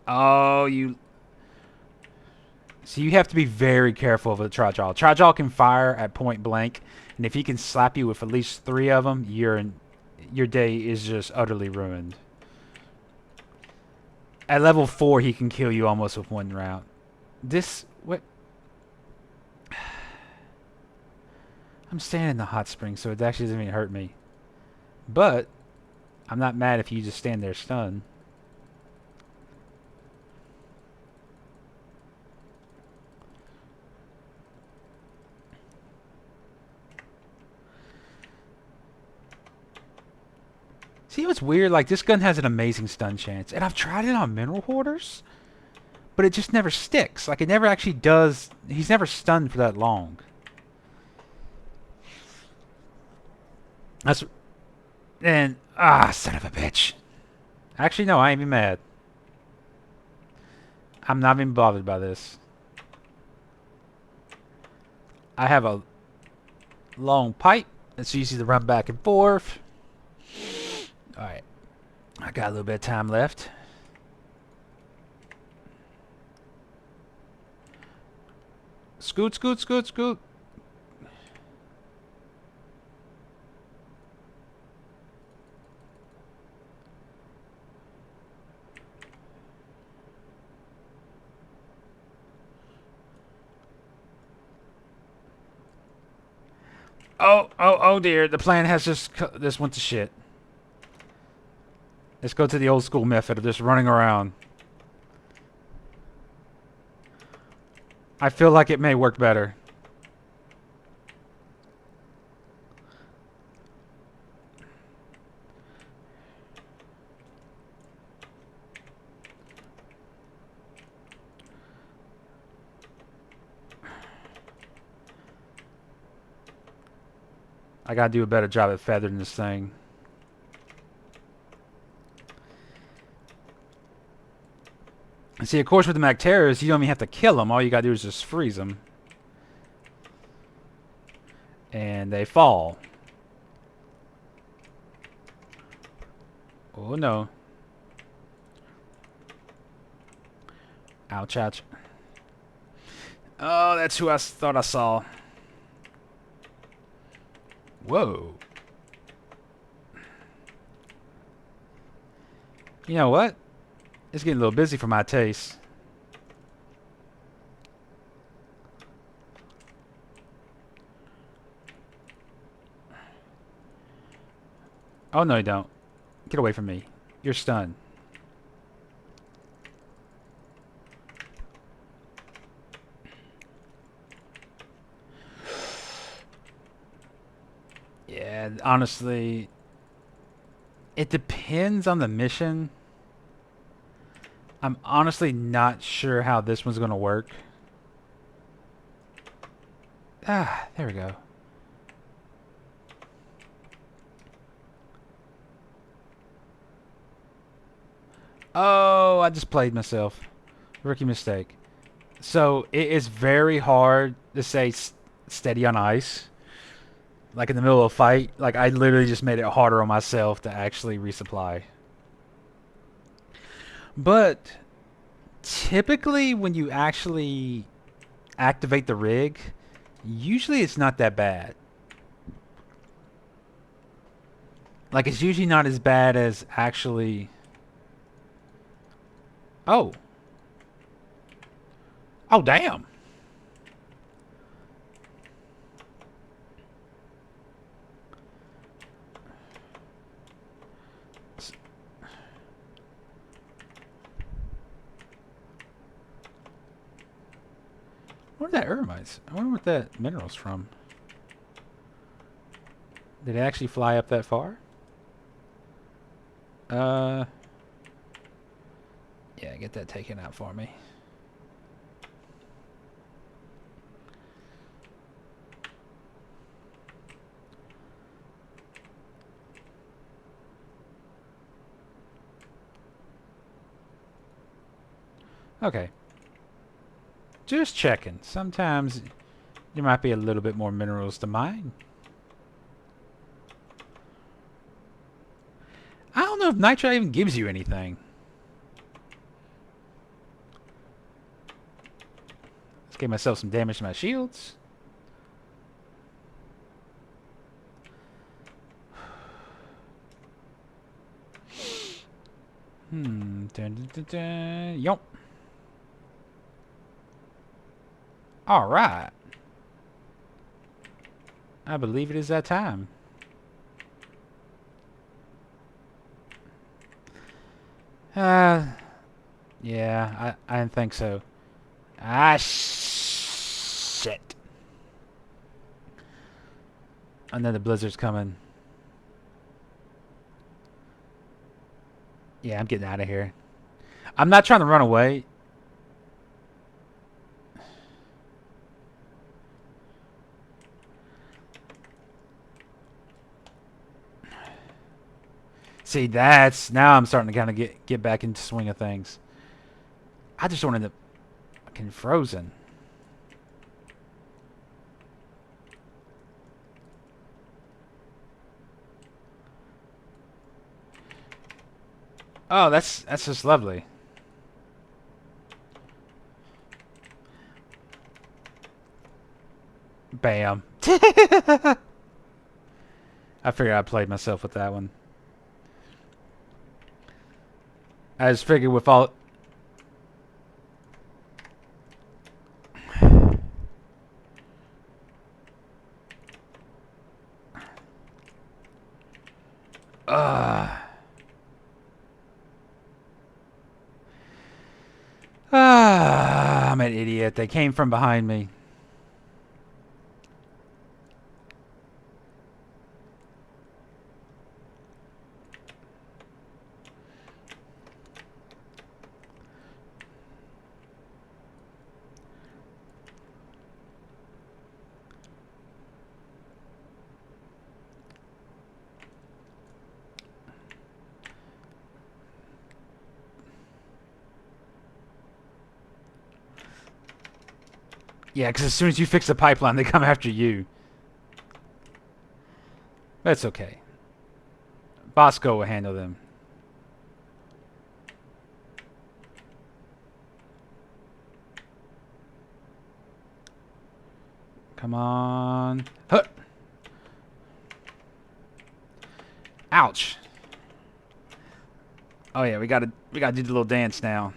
Oh, you... So you have to be very careful of the Trajal. Trajal can fire at point blank, and if he can slap you with at least 3 of them, your day is just utterly ruined. At level 4, he can kill you almost with 1 round. This... What? I'm staying in the hot spring, so it actually doesn't even hurt me. But, I'm not mad if you just stand there stunned. See what's weird? Like, this gun has an amazing stun chance. And I've tried it on Mineral Hoarders, but it just never sticks. Like, it never actually does... He's never stunned for that long. That's... And... son of a bitch. Actually, no, I ain't even mad. I'm not even bothered by this. I have a long pipe. It's easy to run back and forth. Alright. I got a little bit of time left. Scoot, scoot, scoot, scoot. Oh dear. The plan has just went to shit. Let's go to the old school method of just running around. I feel like it may work better. I gotta do a better job at feathering this thing. And see, of course, with the Macteras, you don't even have to kill them. All you gotta do is just freeze them. And they fall. Oh no. Ouch, ouch. Oh, that's who I thought I saw. Whoa. You know what? It's getting a little busy for my taste. Oh, no, you don't. Get away from me. You're stunned. Yeah, honestly, it depends on the mission. I'm honestly not sure how this one's going to work. Ah, there we go. Oh, I just played myself. Rookie mistake. So, it is very hard to say steady on ice. Like in the middle of a fight. Like, I literally just made it harder on myself to actually resupply. But, typically when you actually activate the rig, usually it's not that bad. Like, it's usually not as bad as actually... Oh. Oh, damn. Where's that eremites? I wonder what that mineral's from. Did it actually fly up that far? Yeah, get that taken out for me. Okay. Just checking. Sometimes there might be a little bit more minerals to mine. I don't know if nitrite even gives you anything. Let's give myself some damage to my shields. Dun, dun, dun, dun. Yup. All right. I believe it is that time. Yeah, I didn't think so. Ah, shit. Another blizzard's coming. Yeah, I'm getting out of here. I'm not trying to run away. See, that's... Now I'm starting to kind of get back into swing of things. I just wanted to... Fucking frozen. Oh, that's just lovely. Bam. I figured I played myself with that one. I just figured with all... I'm an idiot. They came from behind me. Yeah, because as soon as you fix the pipeline, they come after you. That's okay. Bosco will handle them. Come on. Huh. Ouch. Oh yeah, we gotta do the little dance now.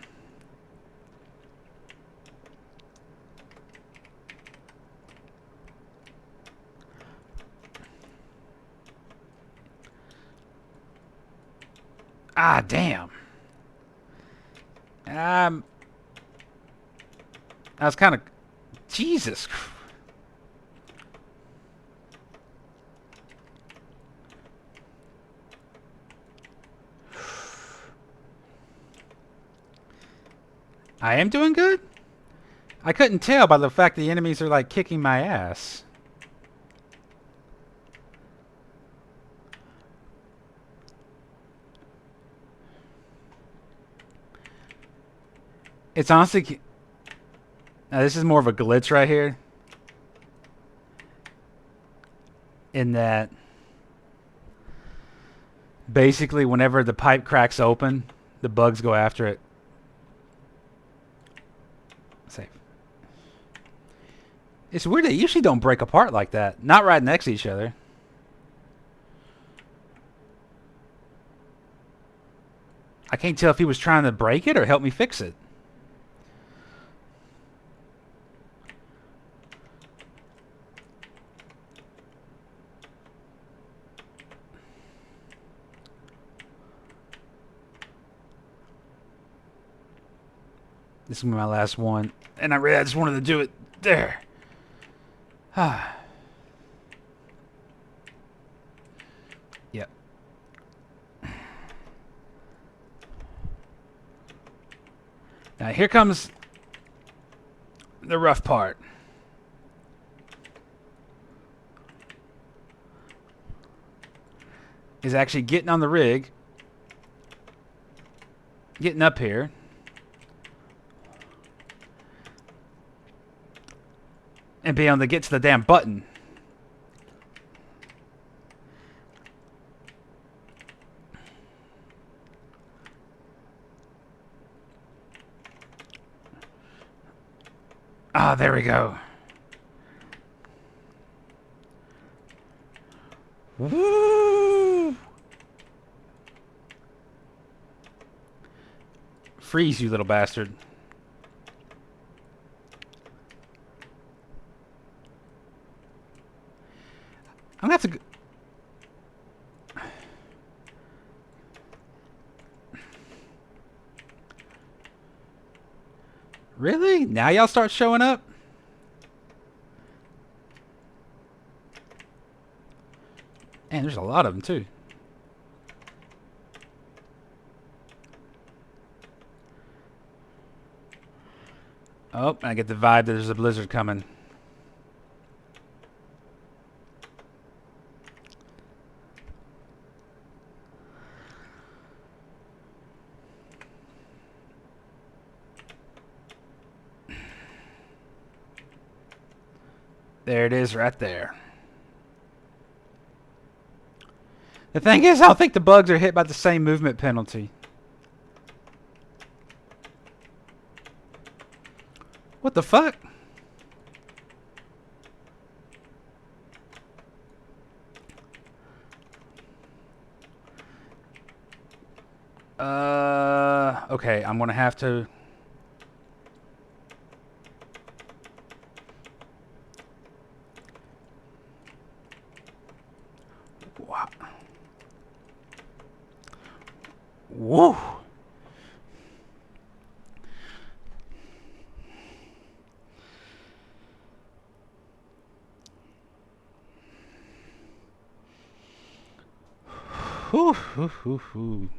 Ah, damn. I was kind of... Jesus. I am doing good? I couldn't tell by the fact the enemies are like kicking my ass. It's honestly... Now this is more of a glitch right here. In that... Basically, whenever the pipe cracks open, the bugs go after it. Safe. It's weird, they usually don't break apart like that. Not right next to each other. I can't tell if he was trying to break it or help me fix it. This is my last one. And I just wanted to do it There. Ah. Yep. Now here comes the rough part. Is actually getting on the rig, getting up here, and being able to get to the damn button. Ah, there we go. Woo! Freeze, you little bastard. I'm gonna have to... Really? Now y'all start showing up? And there's a lot of them, too. Oh, I get the vibe that there's a blizzard coming. There it is right there. The thing is, I don't think the bugs are hit by the same movement penalty. What the fuck? Okay, I'm gonna have to... Wow. Woo! Whew.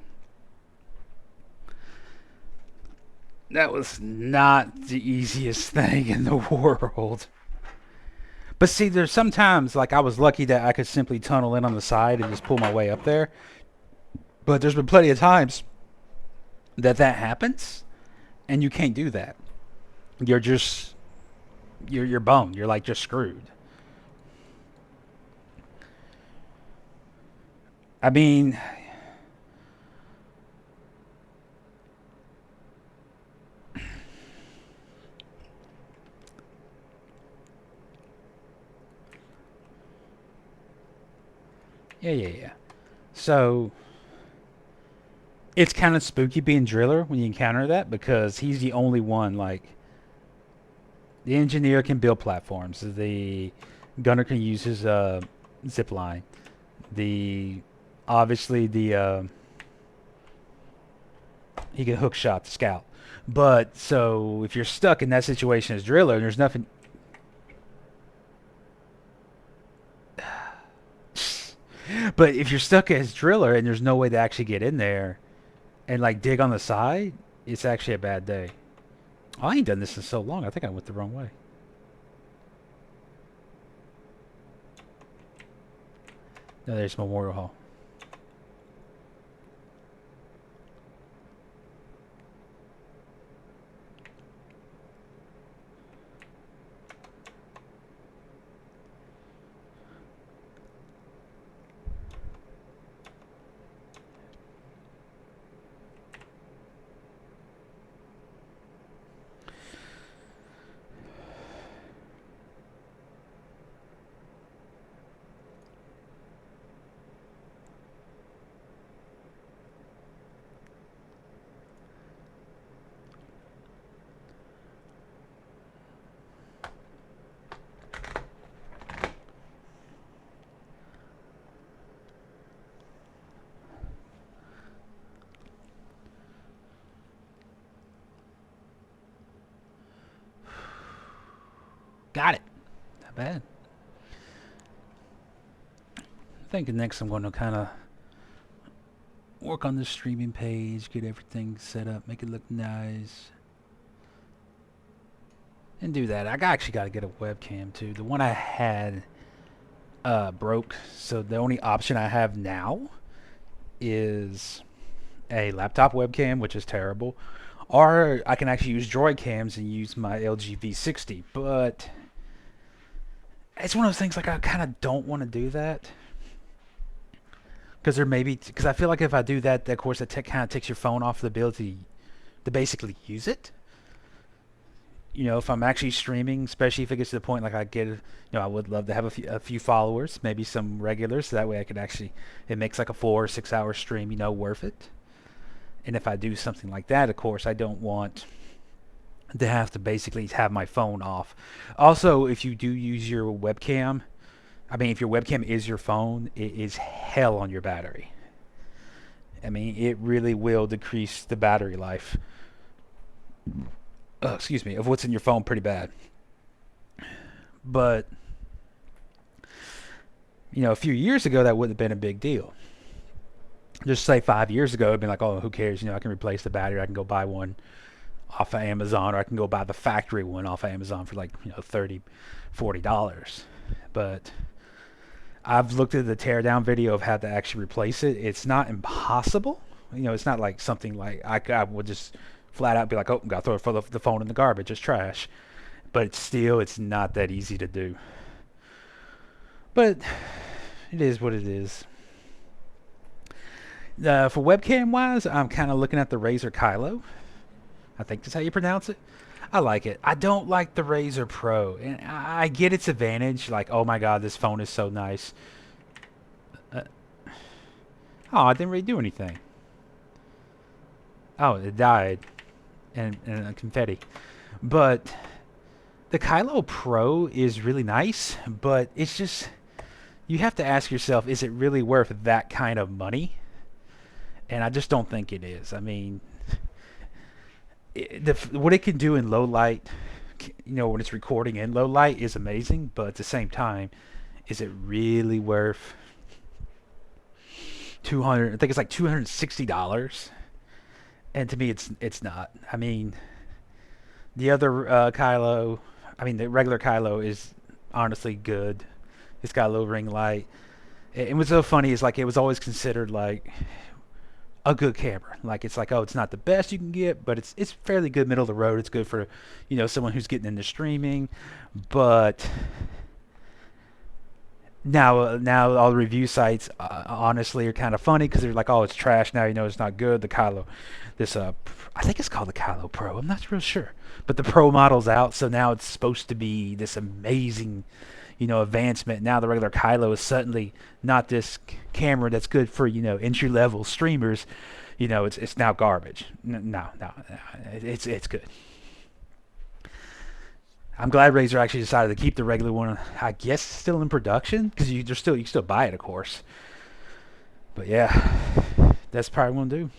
That was not the easiest thing in the world. But see, there's sometimes, like, I was lucky that I could simply tunnel in on the side and just pull my way up there. But there's been plenty of times that happens, and you can't do that. You're just... You're boned. You're, like, just screwed. I mean... Yeah. So... It's kind of spooky being Driller when you encounter that, because he's the only one, like... The engineer can build platforms. The gunner can use his zip line. Obviously he can hook shot the scout. But so if you're stuck in that situation as Driller, and there's nothing... But if you're stuck as Driller and there's no way to actually get in there and like dig on the side, it's actually a bad day. Oh, I ain't done this in so long. I think I went the wrong way. No, there's Memorial Hall. bad. I think next I'm going to kind of work on the streaming page, get everything set up, make it look nice, and do that. I actually got to get a webcam too. The one I had broke, so the only option I have now is a laptop webcam, which is terrible, or I can actually use Droid cams and use my LG V60. But it's one of those things like I kind of don't want to do that because because I feel like if I do that, of course, that kind of takes your phone off the ability to basically use it. You know, if I'm actually streaming, especially if it gets to the point like I get, I would love to have a few followers, maybe some regulars, so that way I could actually, it makes like a 4 or 6 hour stream, worth it. And if I do something like that, of course, I don't want to have to basically have my phone off. Also, if you do use your webcam, if your webcam is your phone, it is hell on your battery. It really will decrease the battery life. Excuse me, of what's in your phone pretty bad. But, a few years ago, that wouldn't have been a big deal. Just say 5 years ago, it'd been like, oh, who cares? I can replace the battery. I can go buy one off of Amazon, or I can go buy the factory one off of Amazon for like, $30, $40. But I've looked at the teardown video of how to actually replace it. It's not impossible. It's not like something like I would just flat out be like, oh, got to throw the phone in the garbage. It's trash. But it's not that easy to do. But it is what it is. For webcam wise, I'm kind of looking at the Razer Kylo. I think that's how you pronounce it. I like it. I don't like the Razer Pro, and I get its advantage. Like, oh my god, this phone is so nice. Oh, I didn't really do anything. Oh, it died, and confetti. But the Kylo Pro is really nice, but it's just, you have to ask yourself, is it really worth that kind of money? And I just don't think it is. What it can do in low light, when it's recording in low light, is amazing. But at the same time, is it really worth $200? I think it's like $260. And to me, it's not. The other Kylo, the regular Kylo is honestly good. It's got a little ring light. And what's so funny is like it was always considered like a good camera. Like it's like, oh, it's not the best you can get, but it's fairly good, middle of the road. It's good for someone who's getting into streaming. But now all the review sites honestly are kind of funny because they're like, oh, it's trash now. It's not good. The Kylo, I think it's called the Kylo Pro. I'm not real sure, but the Pro model's out, so now it's supposed to be this amazing advancement. Now the regular Kylo is suddenly not this camera that's good for entry level streamers. It's now garbage. No, it's good. I'm glad Razer actually decided to keep the regular one. I guess still in production because you can still buy it, of course. But yeah, that's probably what I'm gonna do.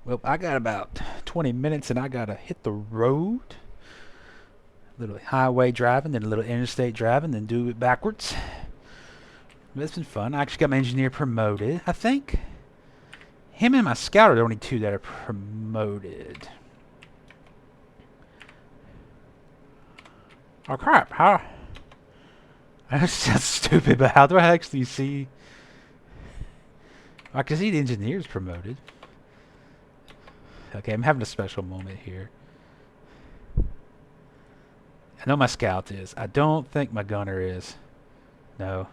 Well, I got about 20 minutes and I gotta hit the road. A little highway driving, then a little interstate driving, then do it backwards. But it's been fun. I actually got my engineer promoted. I think him and my scout are the only two that are promoted. Oh crap! How? That's stupid. But how do I actually see? I can see the engineer's promoted. Okay, I'm having a special moment here. I know my scout is. I don't think my gunner is. No.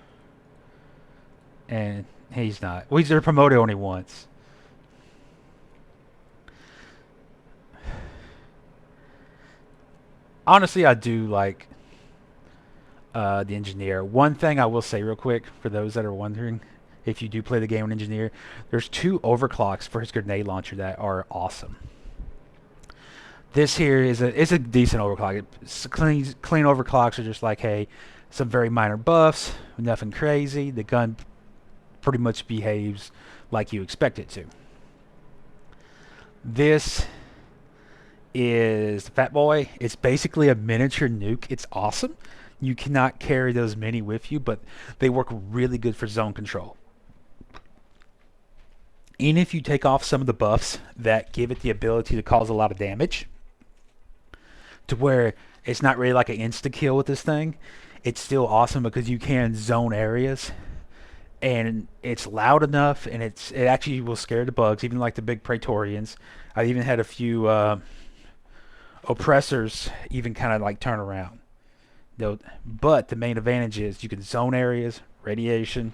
And he's not. Well, they're promoted only once. Honestly, I do like the engineer. One thing I will say real quick for those that are wondering, if you do play the game with engineer, there's 2 overclocks for his grenade launcher that are awesome. This here is a decent overclock. Clean overclocks are just like, hey, some very minor buffs, nothing crazy. The gun pretty much behaves like you expect it to. This is the Fat Boy. It's basically a miniature nuke. It's awesome. You cannot carry those many with you, but they work really good for zone control. Even if you take off some of the buffs that give it the ability to cause a lot of damage, to where it's not really like an insta kill with this thing, it's still awesome because you can zone areas, and it's loud enough, and it actually will scare the bugs, even like the big Praetorians. I even had a few oppressors even kind of like turn around. But the main advantage is you can zone areas, radiation,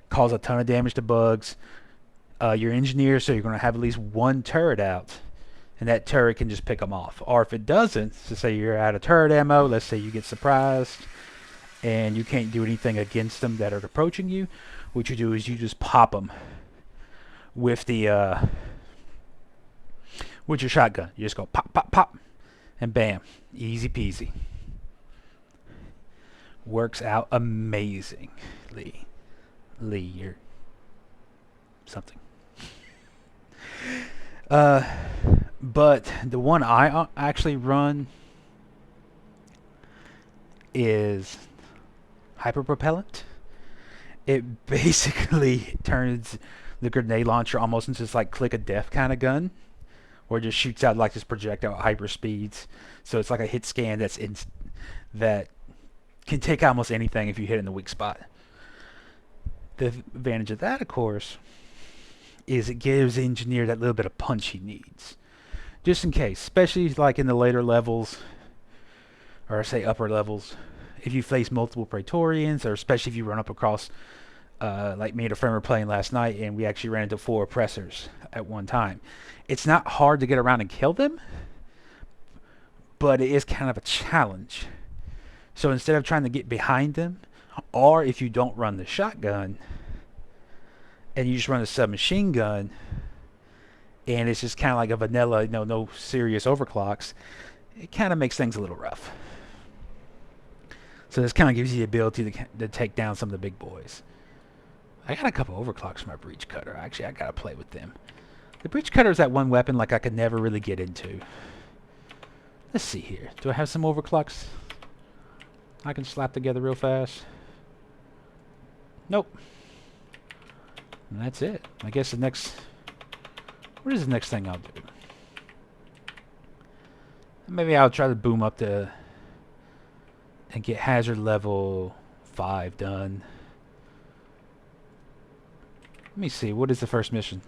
cause a ton of damage to bugs. You're engineer, so you're going to have at least one turret out, and that turret can just pick them off. Or if it doesn't, so say you're out of turret ammo, let's say you get surprised, and you can't do anything against them that are approaching you, what you do is you just pop them with the with your shotgun. You just go pop, pop, pop, and bam, easy peasy. Works out amazingly. Lee or something. But the one I actually run is hyperpropellant. It basically turns the grenade launcher almost into this like click of death kind of gun, where it just shoots out like this projectile at hyper speeds. So it's like a hit scan that can take almost anything if you hit it in the weak spot. The advantage of that, of course, is it gives the engineer that little bit of punch he needs, just in case, especially like in the later levels, or say upper levels, if you face multiple Praetorians, or especially if you run up across, like me and a friend were playing last night, and we actually ran into 4 oppressors at one time. It's not hard to get around and kill them, but it is kind of a challenge. So instead of trying to get behind them, or if you don't run the shotgun, and you just run a submachine gun, and it's just kind of like a vanilla, no serious overclocks, it kind of makes things a little rough. So this kind of gives you the ability to take down some of the big boys. I got a couple overclocks for my breach cutter. Actually, I gotta play with them. The breach cutter is that one weapon like I could never really get into. Let's see here. Do I have some overclocks I can slap together real fast? Nope. And that's it. I guess the next... What is the next thing I'll do? Maybe I'll try to boom up and get hazard level 5 done. Let me see. What is the first mission?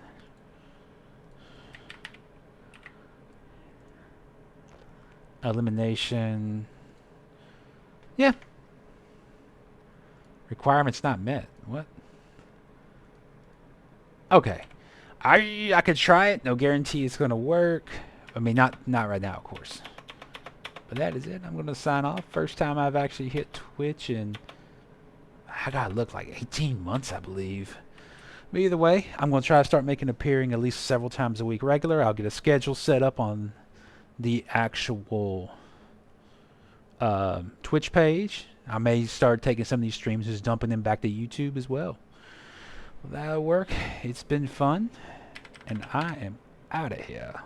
Elimination. Yeah. Requirements not met. What? Okay. I could try it. No guarantee it's going to work. I mean, not right now, of course. But that is it. I'm going to sign off. First time I've actually hit Twitch in, I got to look, like 18 months, I believe. But either way, I'm going to try to start appearing at least several times a week regular. I'll get a schedule set up on the actual Twitch page. I may start taking some of these streams and just dumping them back to YouTube as well. That'll work. It's been fun, and I am out of here.